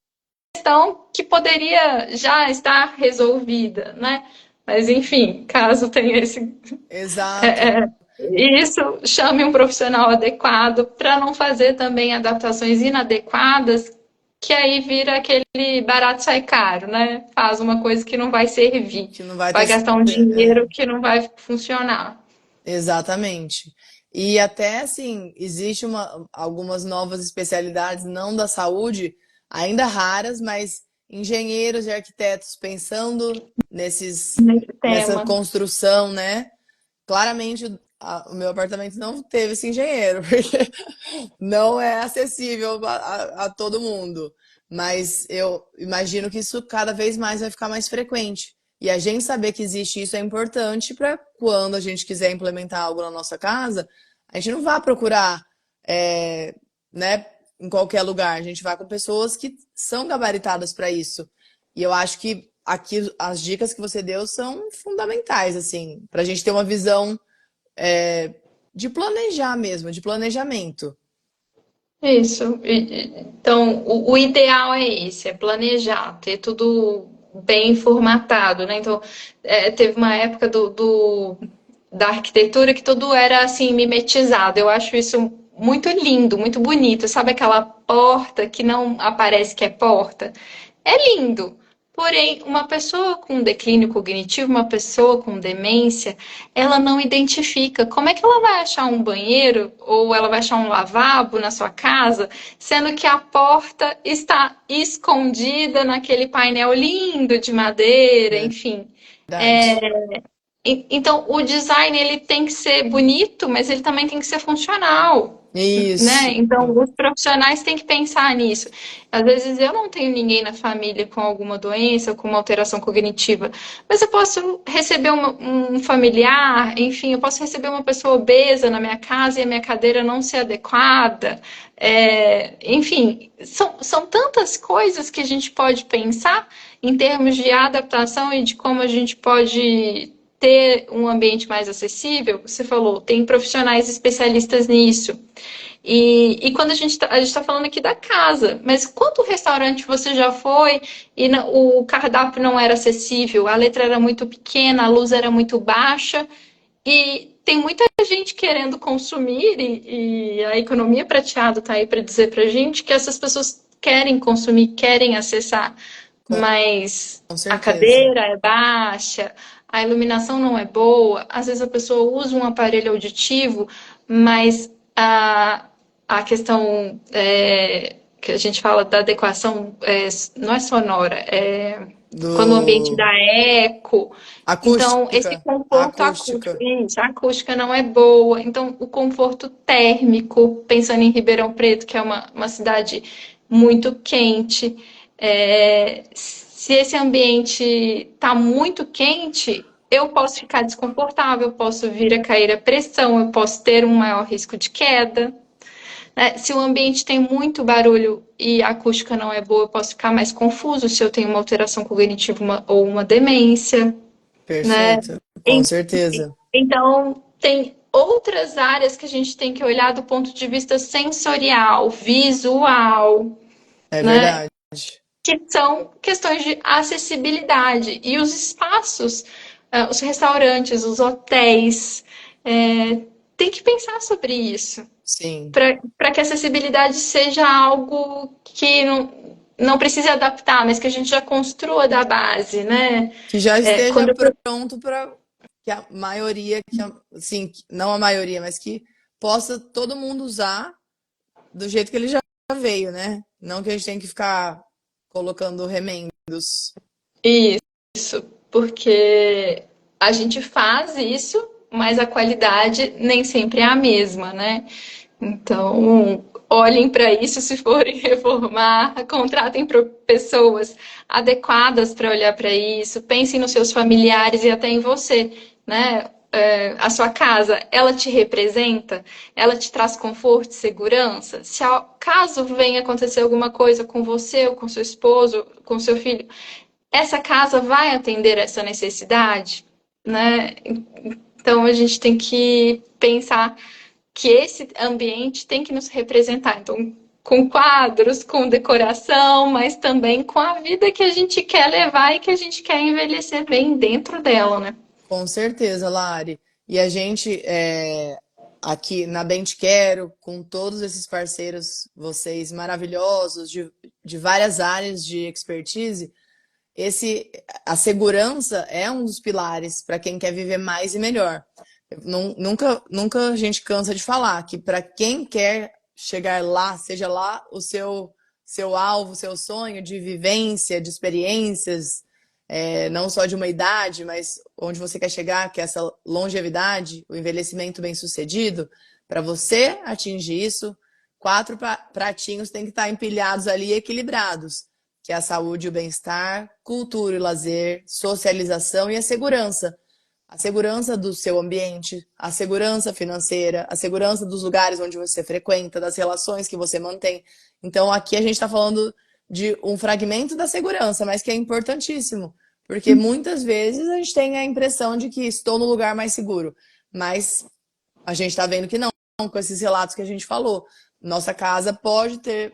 que poderia já estar resolvida, né? Mas, enfim, caso tenha Exato. é, é, isso, chame um profissional adequado para não fazer também adaptações inadequadas, que aí vira aquele barato sai caro, né? Faz uma coisa que não vai servir, Que não vai vai ter. gastar um dinheiro que não vai funcionar. Exatamente. E até assim, existe algumas novas especialidades, não da saúde, ainda raras, mas engenheiros e arquitetos pensando Nesse nessa tema. construção, né? Claramente o meu apartamento não teve esse engenheiro, porque não é acessível a todo mundo. Mas eu imagino que isso cada vez mais vai ficar mais frequente. E a gente saber que existe isso é importante para quando a gente quiser implementar algo na nossa casa, a gente não vá procurar, é, né, em qualquer lugar. A gente vai com pessoas que são gabaritadas para isso. E eu acho que aqui as dicas que você deu são fundamentais, assim, para a gente ter uma visão de planejar mesmo, de planejamento. Isso. Então, o ideal é esse, é planejar, ter tudo bem formatado, né? Então, teve uma época da arquitetura que tudo era assim mimetizado. Eu acho isso muito lindo, muito bonito. Sabe aquela porta que não aparece que é porta? É lindo. Porém, uma pessoa com declínio cognitivo, uma pessoa com demência, ela não identifica. Como é que ela vai achar um banheiro ou ela vai achar um lavabo na sua casa, sendo que a porta está escondida naquele painel lindo de madeira, enfim. Verdade. Então, o design ele tem que ser bonito, mas ele também tem que ser funcional, né? Isso. Então, os profissionais têm que pensar nisso. Às vezes eu não tenho ninguém na família com alguma doença, com uma alteração cognitiva, mas eu posso receber um familiar, enfim, eu posso receber uma pessoa obesa na minha casa e a minha cadeira não ser adequada. Enfim, são tantas coisas que a gente pode pensar em termos de adaptação e de como a gente pode ter um ambiente mais acessível. Você falou, tem profissionais especialistas nisso. E quando a gente está falando aqui da casa, mas quanto restaurante você já foi e o cardápio não era acessível, a letra era muito pequena, a luz era muito baixa e tem muita gente querendo consumir e a economia prateada está aí para dizer para a gente que essas pessoas querem consumir, querem acessar, Com mas a certeza. cadeira é baixa, a iluminação não é boa, às vezes a pessoa usa um aparelho auditivo, mas a questão que a gente fala da adequação não é sonora, quando o ambiente Do dá eco. Então, esse acústica, a conforto acústico, acústica. isso, a acústica não é boa. Então, o conforto térmico, pensando em Ribeirão Preto, que é uma cidade muito quente, se esse ambiente está muito quente, eu posso ficar desconfortável, eu posso vir a cair a pressão, eu posso ter um maior risco de queda, né? Se o ambiente tem muito barulho e a acústica não é boa, eu posso ficar mais confuso se eu tenho uma alteração cognitiva ou uma demência, né? Perfeito, com certeza. Então, tem outras áreas que a gente tem que olhar do ponto de vista sensorial, visual, É né? verdade. Que são questões de acessibilidade. E os espaços, os restaurantes, os hotéis, tem que pensar sobre isso Sim. para que a acessibilidade seja algo que não precise adaptar, mas que a gente já construa da base, né? Que já esteja Quando eu pronto para que a maioria, assim, não a maioria, mas que possa todo mundo usar do jeito que ele já veio, né? Não que a gente tem que ficar colocando remendos. Isso, porque a gente faz isso, mas a qualidade nem sempre é a mesma, né? Então, olhem para isso se forem reformar, contratem pessoas adequadas para olhar para isso, pensem nos seus familiares e até em você, né? A sua casa, ela te representa? Ela te traz conforto e segurança? Se ao caso venha acontecer alguma coisa com você, ou com seu esposo, com seu filho, essa casa vai atender essa necessidade, né? Então a gente tem que pensar que esse ambiente tem que nos representar. Então, com quadros, com decoração, mas também com a vida que a gente quer levar e que a gente quer envelhecer bem dentro dela, né? Com certeza, Lari. E a gente, aqui na Bem Te Quero, com todos esses parceiros, vocês maravilhosos, de várias áreas de expertise, a segurança é um dos pilares para quem quer viver mais e melhor. Nunca a gente cansa de falar que para quem quer chegar lá, seja lá o seu alvo, seu sonho de vivência, de experiências, não só de uma idade, mas onde você quer chegar, que é essa longevidade, o envelhecimento bem-sucedido, para você atingir isso, quatro pratinhos têm que estar empilhados ali e equilibrados, que é a saúde e o bem-estar, cultura e lazer, socialização e a segurança. A segurança do seu ambiente, a segurança financeira, a segurança dos lugares onde você frequenta, das relações que você mantém. Então, aqui a gente está falando de um fragmento da segurança, mas que é importantíssimo, porque muitas vezes a gente tem a impressão de que estou no lugar mais seguro, mas a gente está vendo que não, com esses relatos que a gente falou. Nossa casa pode ter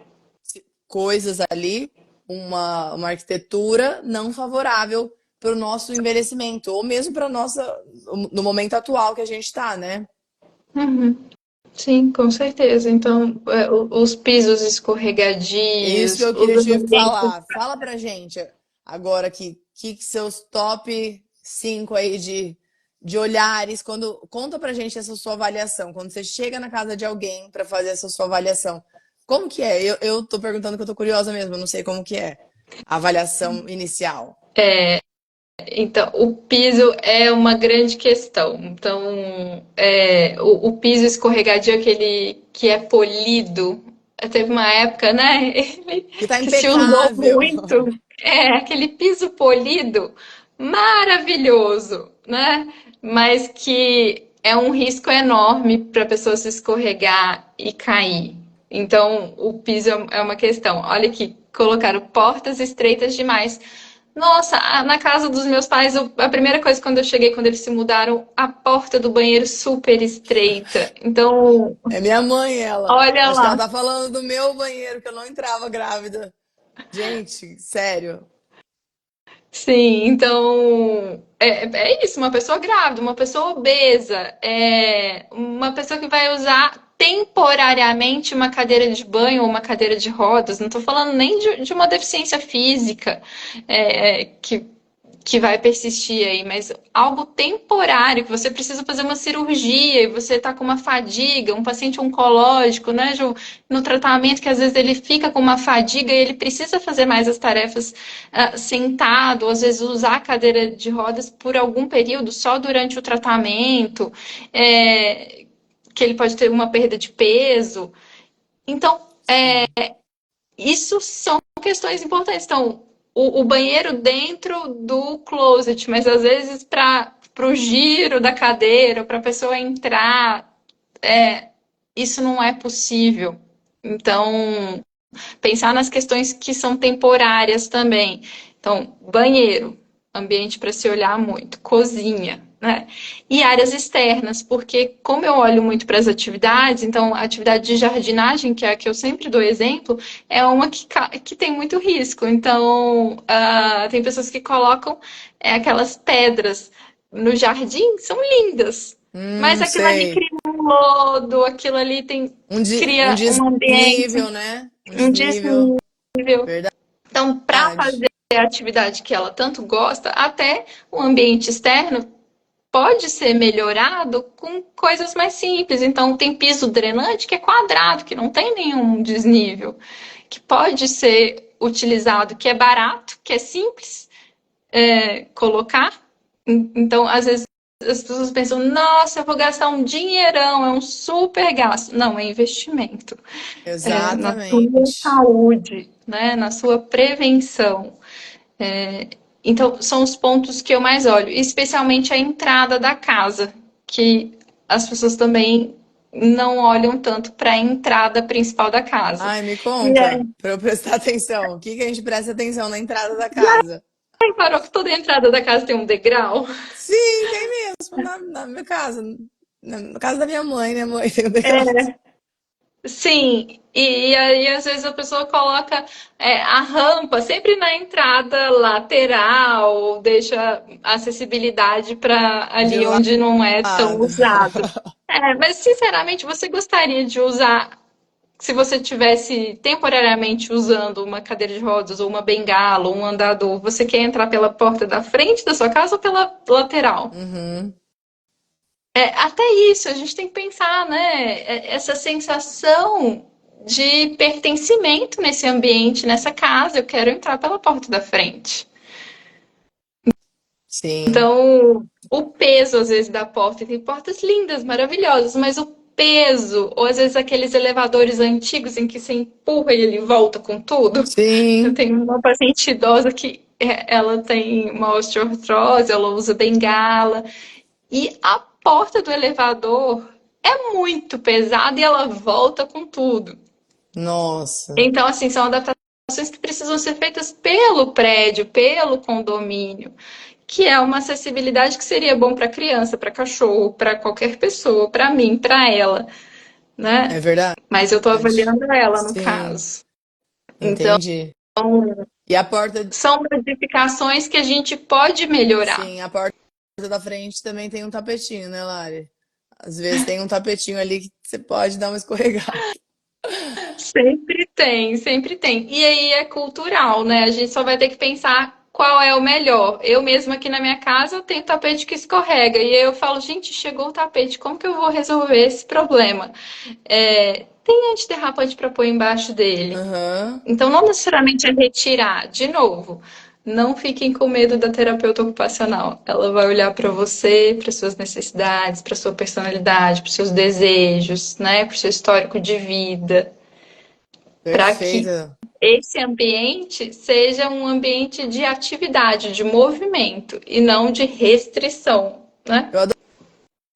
coisas ali, uma arquitetura não favorável para o nosso envelhecimento, ou mesmo para nossa no momento atual que a gente está, né? Uhum. Sim, com certeza. Então, os pisos É isso que escorregadios, eu os queria te ambientes. falar. Fala pra gente agora que seus top 5 aí de olhares, conta pra gente essa sua avaliação, quando você chega na casa de alguém para fazer essa sua avaliação. Como que é? Eu tô perguntando que eu tô curiosa mesmo, eu não sei como que é a avaliação inicial. Então, o piso é uma grande questão. Então, o piso escorregadio, aquele que é polido, teve uma época, né, Que tá que se usou impecável. muito. Aquele piso polido, maravilhoso, né? Mas que é um risco enorme para a pessoa se escorregar e cair. Então, o piso é uma questão. Olha que colocaram portas estreitas demais. Nossa, na casa dos meus pais, a primeira coisa quando eu cheguei, quando eles se mudaram, a porta do banheiro super estreita. Então, É minha mãe, ela. olha Acho que ela lá. tá falando do meu banheiro, que eu não entrava grávida. Gente, sério. Sim, então é isso, uma pessoa grávida, uma pessoa obesa, uma pessoa que vai usar temporariamente uma cadeira de banho ou uma cadeira de rodas, não estou falando nem de uma deficiência física, que que vai persistir aí, mas algo temporário, que você precisa fazer uma cirurgia e você está com uma fadiga, um paciente oncológico, né, Ju, no tratamento, que às vezes ele fica com uma fadiga e ele precisa fazer mais as tarefas sentado, ou às vezes usar a cadeira de rodas por algum período, só durante o tratamento, que ele pode ter uma perda de peso. Então, Sim. isso são questões importantes. Então, o banheiro dentro do closet, mas às vezes para o giro da cadeira, para a pessoa entrar, isso não é possível. Então, pensar nas questões que são temporárias também. Então, banheiro, ambiente para se olhar muito, cozinha, né? E áreas externas, porque como eu olho muito para as atividades, então a atividade de jardinagem, que é a que eu sempre dou exemplo, é uma que tem muito risco. Então, tem pessoas que colocam aquelas pedras no jardim, são lindas, mas aquilo ali Sei. cria um lodo, aquilo ali Um cria um ambiente, desnível, né? Um um desnível. desnível. Então, para Verdade. fazer a atividade que ela tanto gosta, até o ambiente externo pode ser melhorado com coisas mais simples. Então, tem piso drenante que é quadrado, que não tem nenhum desnível, que pode ser utilizado, que é barato, que é simples colocar. Então, às vezes, as pessoas pensam, nossa, eu vou gastar um dinheirão, é um super gasto. Não, é investimento na sua Exatamente. saúde, né? Na sua prevenção. Então, são os pontos que eu mais olho, especialmente a entrada da casa, que as pessoas também não olham tanto para a entrada principal da casa. Ai, me E aí, conta, para eu prestar atenção. O que que a gente presta atenção na entrada da casa? reparou que toda entrada da casa tem um degrau? Sim, tem mesmo, na minha casa. Na casa da minha mãe, né, mãe? Tem um degrau. É, sim, e aí às vezes a pessoa coloca a rampa sempre na entrada lateral, deixa acessibilidade para De ali onde não é tão lado. usado. Mas sinceramente, você gostaria de usar, se você tivesse temporariamente usando uma cadeira de rodas ou uma bengala ou um andador, você quer entrar pela porta da frente da sua casa ou pela lateral? Uhum. Até isso, a gente tem que pensar, né? Essa sensação de pertencimento nesse ambiente, nessa casa. Eu quero entrar pela porta da frente. Sim, Então, o peso, às vezes, da porta, e tem portas lindas, maravilhosas, mas o peso, ou às vezes aqueles elevadores antigos em que você empurra e ele volta com tudo. Eu sim. tenho uma paciente idosa que ela tem uma osteoartrose, ela usa bengala, e a porta do elevador é muito pesada e ela volta com tudo. Nossa, Então, assim, são adaptações que precisam ser feitas pelo prédio, pelo condomínio, que é uma acessibilidade que seria bom para criança, para cachorro, para qualquer pessoa, para mim, para ela, é né? verdade. Mas eu estou avaliando ela no Sim, caso. Então, entendi. E a porta, são modificações que a gente pode melhorar. sim, a porta da frente também tem um tapetinho, né, Lari? Às vezes tem um tapetinho ali que você pode dar uma escorregada. Sempre tem, sempre tem. E aí é cultural, né? A gente só vai ter que pensar qual é o melhor. Eu mesma aqui na minha casa eu tenho tapete que escorrega. E aí eu falo, gente, chegou o tapete, como que eu vou resolver esse problema? Tem antiderrapante para pôr embaixo dele. Aham, Então não necessariamente é retirar. De novo, não fiquem com medo da terapeuta ocupacional. Ela vai olhar para você, para suas necessidades, para sua personalidade, para seus desejos, né? Para o seu histórico de vida, para que perfeita. esse ambiente seja um ambiente de atividade, de movimento e não de restrição, né? Eu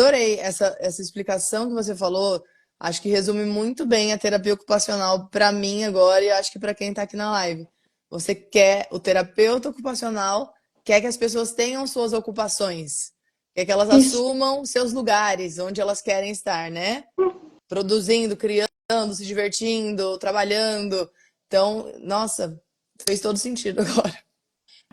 adorei essa explicação que você falou. Acho que resume muito bem a terapia ocupacional para mim agora e acho que para quem está aqui na live. Você quer, o terapeuta ocupacional quer que as pessoas tenham suas ocupações, quer que elas Isso. assumam seus lugares onde elas querem estar, né? Produzindo, criando, se divertindo, trabalhando. Então, nossa, fez todo sentido agora. Fez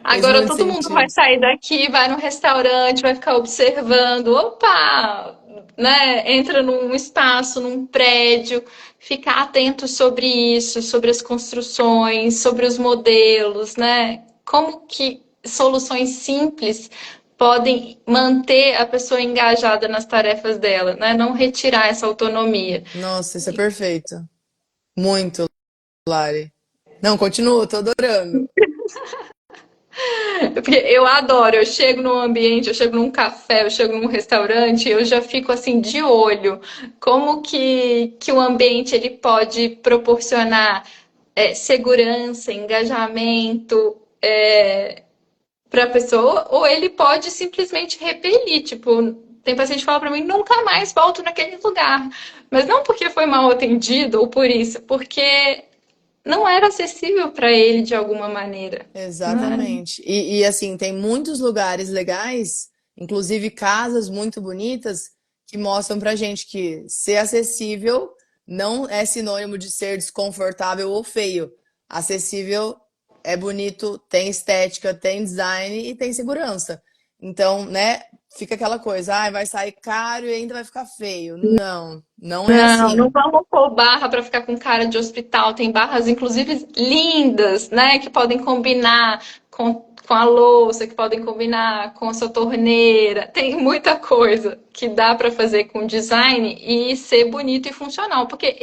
Agora muito todo mundo vai sentido. sair daqui, vai no restaurante, vai ficar observando, opa, né? Entra num espaço, num prédio, ficar atento sobre isso, sobre as construções, sobre os modelos, né? Como que soluções simples podem manter a pessoa engajada nas tarefas dela, né? Não retirar essa autonomia. Nossa, isso é perfeito. Muito, Lari. Não, continua, tô adorando. Porque eu adoro, eu chego num ambiente, eu chego num café, eu chego num restaurante, eu já fico assim de olho. Como que o ambiente ele pode proporcionar segurança, engajamento para a pessoa, ou ele pode simplesmente repelir. Tipo, tem paciente que fala para mim, nunca mais volto naquele lugar. Mas não porque foi mal atendido ou por isso, porque não era acessível para ele de alguma maneira, né? Exatamente. E assim, tem muitos lugares legais, inclusive casas muito bonitas, que mostram pra gente que ser acessível não é sinônimo de ser desconfortável ou feio. Acessível é bonito, tem estética, tem design e tem segurança. Então, né, fica aquela coisa, ah, vai sair caro e ainda vai ficar feio. Não, não é Não, não assim. vamos pôr barra para ficar com cara de hospital. Tem barras, inclusive, lindas, né? Que podem combinar com a louça, que podem combinar com a sua torneira. Tem muita coisa que dá para fazer com design e ser bonito e funcional. Porque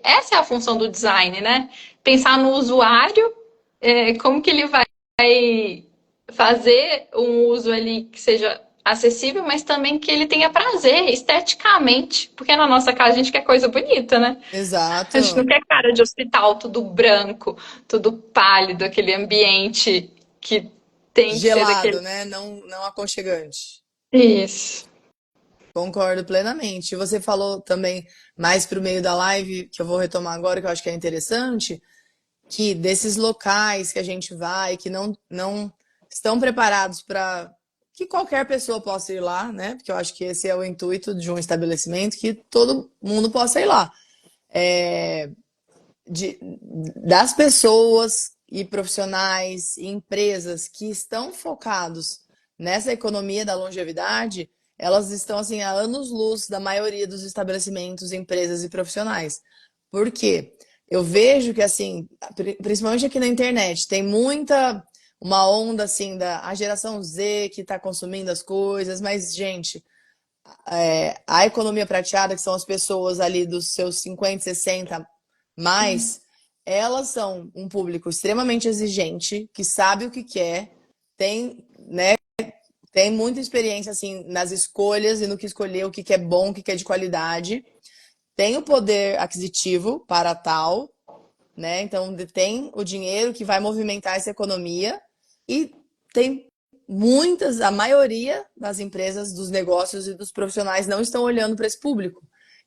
essa é a função do design, né? Pensar no usuário, como que ele vai fazer um uso ali que seja acessível, mas também que ele tenha prazer esteticamente, porque na nossa casa a gente quer coisa bonita, né? A gente não Exato. quer cara de hospital, tudo branco, tudo pálido, aquele ambiente que tem que ser Gelado, daquele. né? Não, não aconchegante. Isso. Concordo plenamente. Você falou também mais para o meio da live, que eu vou retomar agora, que eu acho que é interessante, que desses locais que a gente vai, que não estão preparados para que qualquer pessoa possa ir lá, né? Porque eu acho que esse é o intuito de um estabelecimento, que todo mundo possa ir lá. É, de, das pessoas e profissionais e empresas que estão focados nessa economia da longevidade, elas estão assim a anos-luz da maioria dos estabelecimentos, empresas e profissionais. Por quê? Eu vejo que assim, principalmente aqui na internet, tem muita uma onda assim da a geração Z que está consumindo as coisas, mas gente, a economia prateada, que são as pessoas ali dos seus 50, 60 mais, elas são um público extremamente exigente, que sabe o que quer, tem, né, tem muita experiência assim nas escolhas e no que escolher, o que que é bom, o que que é de qualidade, tem o poder aquisitivo para tal, né? Então tem o dinheiro que vai movimentar essa economia e tem muitas, a maioria das empresas, dos negócios e dos profissionais não estão olhando para esse público.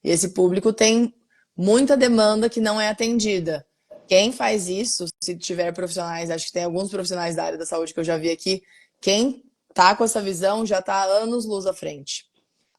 E esse público tem muita demanda que não é atendida. Quem faz isso, se tiver profissionais, acho que tem alguns profissionais da área da saúde que eu já vi aqui, quem tá com essa visão já está anos luz à frente.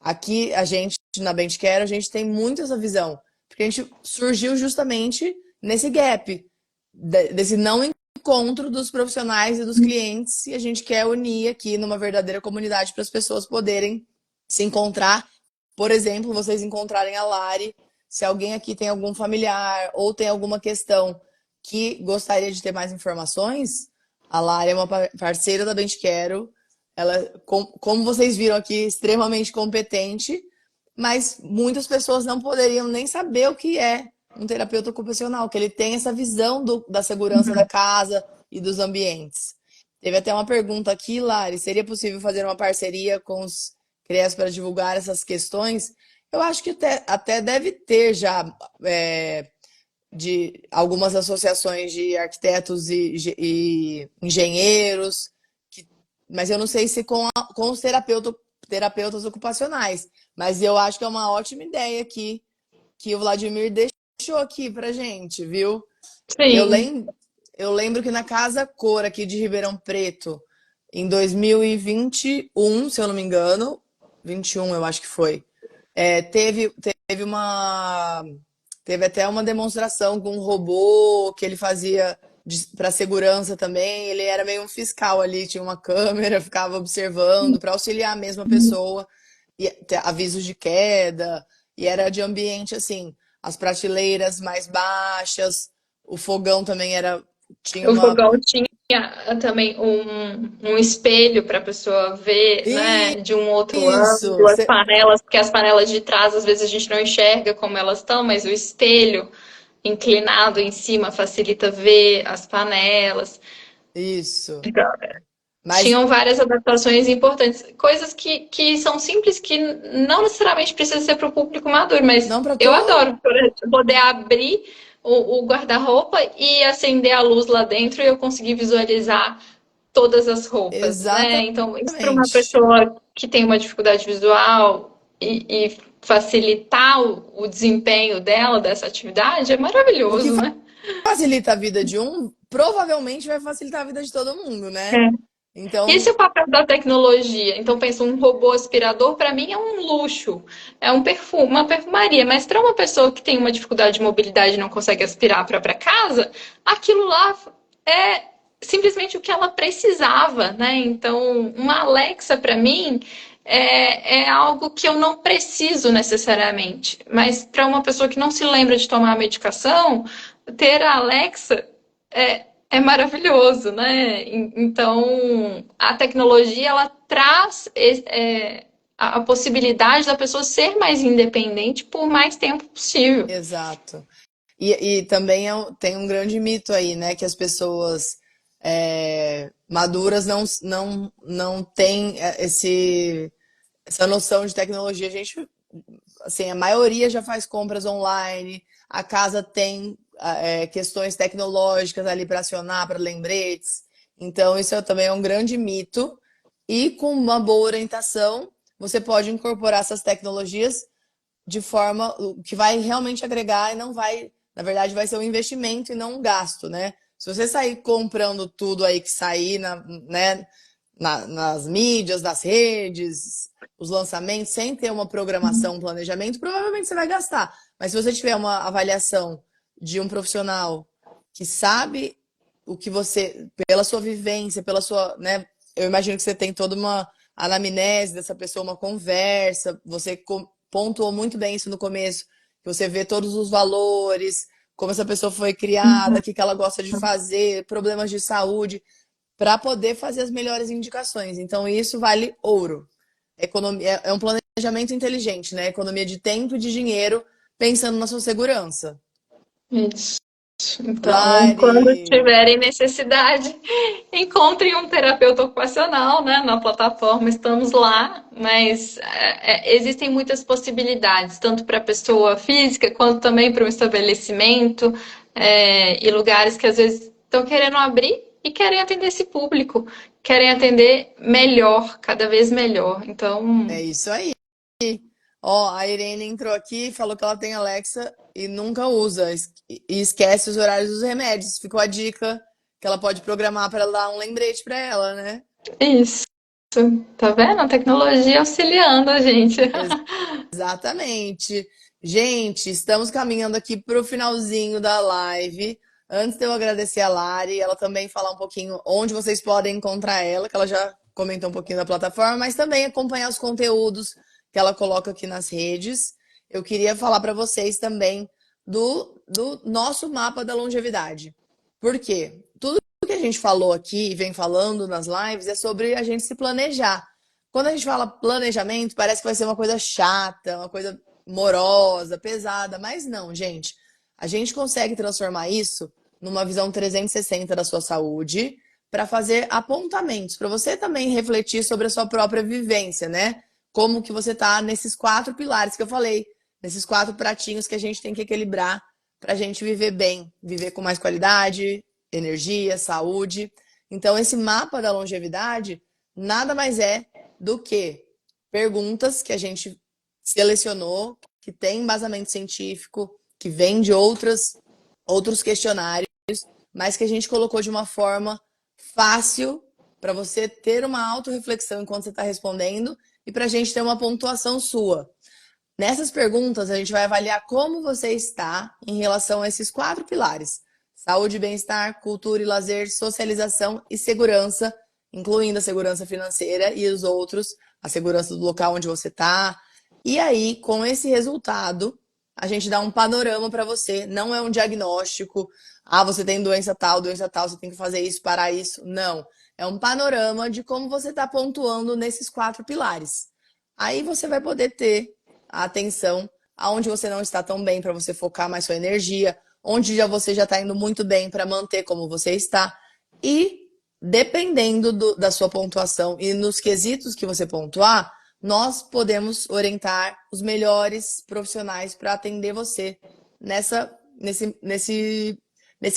Aqui, a gente, na Bentcare, a gente tem muito essa visão, porque a gente surgiu justamente nesse gap, desse não encontro dos profissionais e dos clientes, e a gente quer unir aqui numa verdadeira comunidade para as pessoas poderem se encontrar. Por exemplo, vocês encontrarem a Lari, se alguém aqui tem algum familiar ou tem alguma questão que gostaria de ter mais informações, a Lari é uma parceira da Bentquero, ela, como vocês viram aqui, extremamente competente, mas muitas pessoas não poderiam nem saber o que é um terapeuta ocupacional, que ele tem essa visão da segurança da casa e dos ambientes. Teve até uma pergunta aqui, Lari, seria possível fazer uma parceria com os CREAS para divulgar essas questões? Eu acho que até deve ter já de algumas associações de arquitetos e engenheiros, mas eu não sei se com os terapeutas ocupacionais. Mas eu acho que é uma ótima ideia aqui que o Vladimir deixou aqui pra gente, viu? Eu, Sim. lem eu lembro que na Casa Cor aqui de Ribeirão Preto, em 2021, se eu não me engano, 21 eu acho que foi, teve uma. Teve até uma demonstração com um robô que ele fazia para segurança também. Ele era meio um fiscal ali, tinha uma câmera, ficava observando para auxiliar a mesma pessoa. E avisos de queda, e era de ambiente assim, as prateleiras mais baixas, o fogão também era tinha O uma fogão tinha. também um espelho para a pessoa ver, né, de um outro Isso. ângulo, as panelas, porque as panelas de trás às vezes a gente não enxerga como elas estão, mas o espelho inclinado em cima facilita ver as panelas. Isso. Então, Mas tinham várias adaptações importantes, coisas que são simples, que não necessariamente precisa ser para o público maduro, mas não para eu todo. adoro por exemplo, poder abrir o guarda-roupa e acender a luz lá dentro e eu conseguir visualizar todas as roupas, né? Então, isso para uma Exatamente. pessoa que tem uma dificuldade visual e facilitar o desempenho dela, dessa atividade, é O que maravilhoso, né? facilita a vida de um, provavelmente vai facilitar a vida de todo mundo, né? É. Esse Então, é o papel da tecnologia. Então, pensa, um robô aspirador, para mim, é um luxo, é um perfume, uma perfumaria. Mas para uma pessoa que tem uma dificuldade de mobilidade e não consegue aspirar a própria casa, aquilo lá é simplesmente o que ela precisava, né? Então, uma Alexa, para mim, é algo que eu não preciso necessariamente. Mas para uma pessoa que não se lembra de tomar a medicação, ter a Alexa é maravilhoso, né? Então, a tecnologia ela traz a possibilidade da pessoa ser mais independente por mais tempo possível. exato. E também tem um grande mito aí, né? Que as pessoas maduras não têm essa noção de tecnologia. A gente, assim, a maioria já faz compras online, a casa tem questões tecnológicas ali para acionar, para lembretes. Então, isso também é um grande mito. E com uma boa orientação, você pode incorporar essas tecnologias de forma que vai realmente agregar e não vai, na verdade, vai ser um investimento e não um gasto, né? Se você sair comprando tudo aí que sair né, nas mídias, nas redes, os lançamentos, sem ter uma programação, um planejamento, provavelmente você vai gastar. Mas se você tiver uma avaliação de um profissional que sabe o que você, pela sua vivência, pela sua, né? Eu imagino que você tem toda uma anamnese dessa pessoa, uma conversa, você pontuou muito bem isso no começo, que você vê todos os valores, como essa pessoa foi criada, o que ela gosta de fazer, problemas de saúde, para poder fazer as melhores indicações. Então, isso vale ouro. Economia, é um planejamento inteligente, né? Economia de tempo e de dinheiro, pensando na sua segurança. Isso. Então, quando Lari, tiverem necessidade, encontrem um terapeuta ocupacional, né? Na plataforma estamos lá, mas existem muitas possibilidades, tanto para a pessoa física quanto também para um estabelecimento e lugares que às vezes estão querendo abrir e querem atender esse público, querem atender melhor, cada vez melhor. Então, é isso aí. Ó, a Irene entrou aqui, falou que ela tem Alexa e nunca usa e esquece os horários dos remédios. Ficou a dica que ela pode programar para dar um lembrete para ela, né? isso. Tá vendo? A tecnologia auxiliando a gente. Exatamente. Gente, estamos caminhando aqui para o finalzinho da live. Antes de eu agradecer a Lari, ela também falar um pouquinho onde vocês podem encontrar ela, que ela já comentou um pouquinho da plataforma, mas também acompanhar os conteúdos que ela coloca aqui nas redes. Eu queria falar para vocês também do nosso mapa da longevidade. Por quê? Tudo que a gente falou aqui e vem falando nas lives é sobre a gente se planejar. Quando a gente fala planejamento, parece que vai ser uma coisa chata, uma coisa morosa, pesada, mas não, gente. A gente consegue transformar isso numa visão 360 da sua saúde para fazer apontamentos, para você também refletir sobre a sua própria vivência, né? Como que você tá nesses quatro pilares que eu falei, nesses quatro pratinhos que a gente tem que equilibrar para a gente viver bem, viver com mais qualidade, energia, saúde. Então, esse mapa da longevidade nada mais é do que perguntas que a gente selecionou, que tem embasamento científico, que vem de outros questionários, mas que a gente colocou de uma forma fácil para você ter uma autorreflexão enquanto você está respondendo e para a gente ter uma pontuação sua. Nessas perguntas, a gente vai avaliar como você está em relação a esses quatro pilares: saúde, bem-estar, cultura e lazer, socialização e segurança, incluindo a segurança financeira e os outros, a segurança do local onde você está. E aí, com esse resultado, a gente dá um panorama para você. Não é um diagnóstico. Ah, você tem doença tal, você tem que fazer isso, parar isso. Não. É um panorama de como você está pontuando nesses quatro pilares. Aí você vai poder ter a atenção aonde você não está tão bem para você focar mais sua energia, onde já você já está indo muito bem para manter como você está. E dependendo da sua pontuação e nos quesitos que você pontuar, nós podemos orientar os melhores profissionais para atender você nesse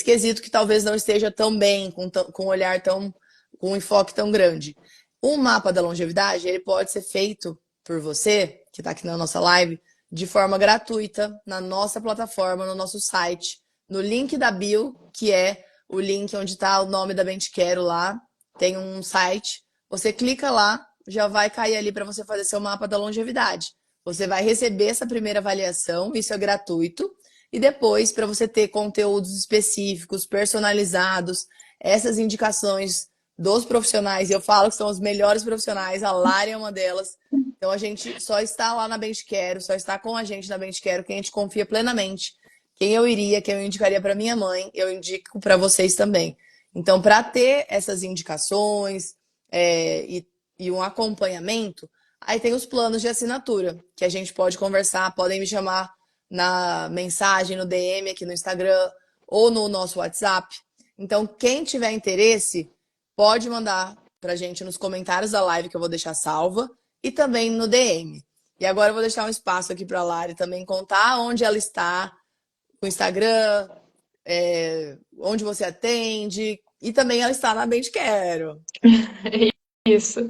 quesito que talvez não esteja tão bem, com um olhar tão, com um enfoque tão grande. O mapa da longevidade, ele pode ser feito por você, que está aqui na nossa live, de forma gratuita, na nossa plataforma, no nosso site, no link da bio, que é o link onde está o nome da Bente Quero lá, tem um site, você clica lá, já vai cair ali para você fazer seu mapa da longevidade. Você vai receber essa primeira avaliação, isso é gratuito, e depois, para você ter conteúdos específicos, personalizados, essas indicações dos profissionais, e eu falo que são os melhores profissionais, a Lari é uma delas. Então a gente só está lá na Bente Quero, só está com a gente na Bente Quero, quem a gente confia plenamente. Quem eu iria, quem eu indicaria para minha mãe, eu indico para vocês também. Então, para ter essas indicações e um acompanhamento, aí tem os planos de assinatura, que a gente pode conversar, podem me chamar na mensagem, no DM aqui no Instagram ou no nosso WhatsApp. Então, quem tiver interesse, pode mandar pra gente nos comentários da live que eu vou deixar salva e também no DM. E agora eu vou deixar um espaço aqui para a Lari também contar onde ela está, o Instagram, onde você atende, e também ela está na Bem Te Quero. Isso.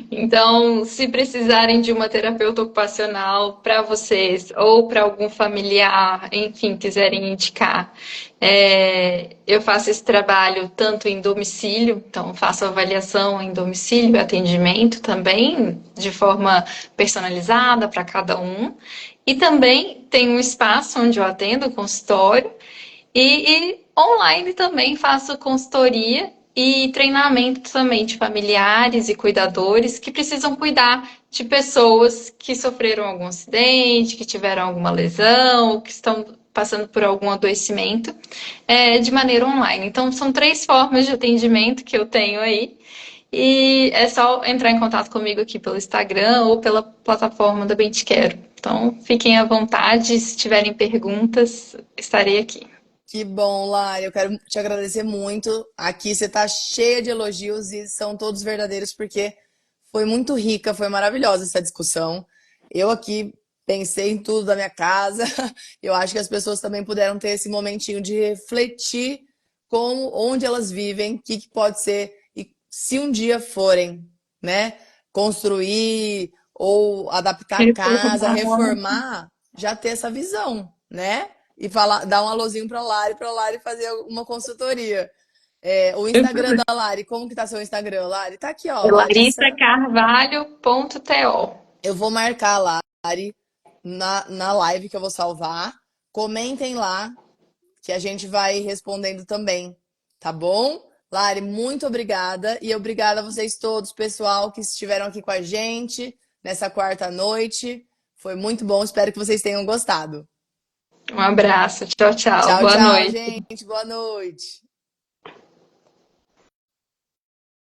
Então, se precisarem de uma terapeuta ocupacional para vocês ou para algum familiar, enfim, quiserem indicar, eu faço esse trabalho tanto em domicílio, então faço avaliação em domicílio, atendimento também de forma personalizada para cada um, e também tem um espaço onde eu atendo, consultório, e online também faço consultoria e treinamento também de familiares e cuidadores que precisam cuidar de pessoas que sofreram algum acidente, que tiveram alguma lesão, que estão passando por algum adoecimento, de maneira online. Então, são 3 formas de atendimento que eu tenho aí. E é só entrar em contato comigo aqui pelo Instagram ou pela plataforma da Bem Te Quero. Então, fiquem à vontade. Se tiverem perguntas, estarei aqui. Que bom, Lari. Eu quero te agradecer muito. Aqui você está cheia de elogios e são todos verdadeiros porque foi muito rica, foi maravilhosa essa discussão. Eu aqui pensei em tudo da minha casa. Eu acho que as pessoas também puderam ter esse momentinho de refletir como, onde elas vivem, o que que pode ser, e se um dia forem, né, construir ou adaptar a casa, reformar, já ter essa visão, né? E falar, dar um alôzinho para Lari fazer uma consultoria. O Instagram da Lari, como que tá seu Instagram, Lari? Tá aqui, ó, Larissa. LarissaCarvalho.to. Eu vou marcar a Lari na live que eu vou salvar. Comentem lá que a gente vai respondendo também, tá bom? Lari, muito obrigada e obrigada a vocês todos, pessoal, que estiveram aqui com a gente nessa quarta noite. Foi muito bom, espero que vocês tenham gostado. Um abraço. Tchau, tchau. Tchau, Boa tchau, noite. gente. Boa noite.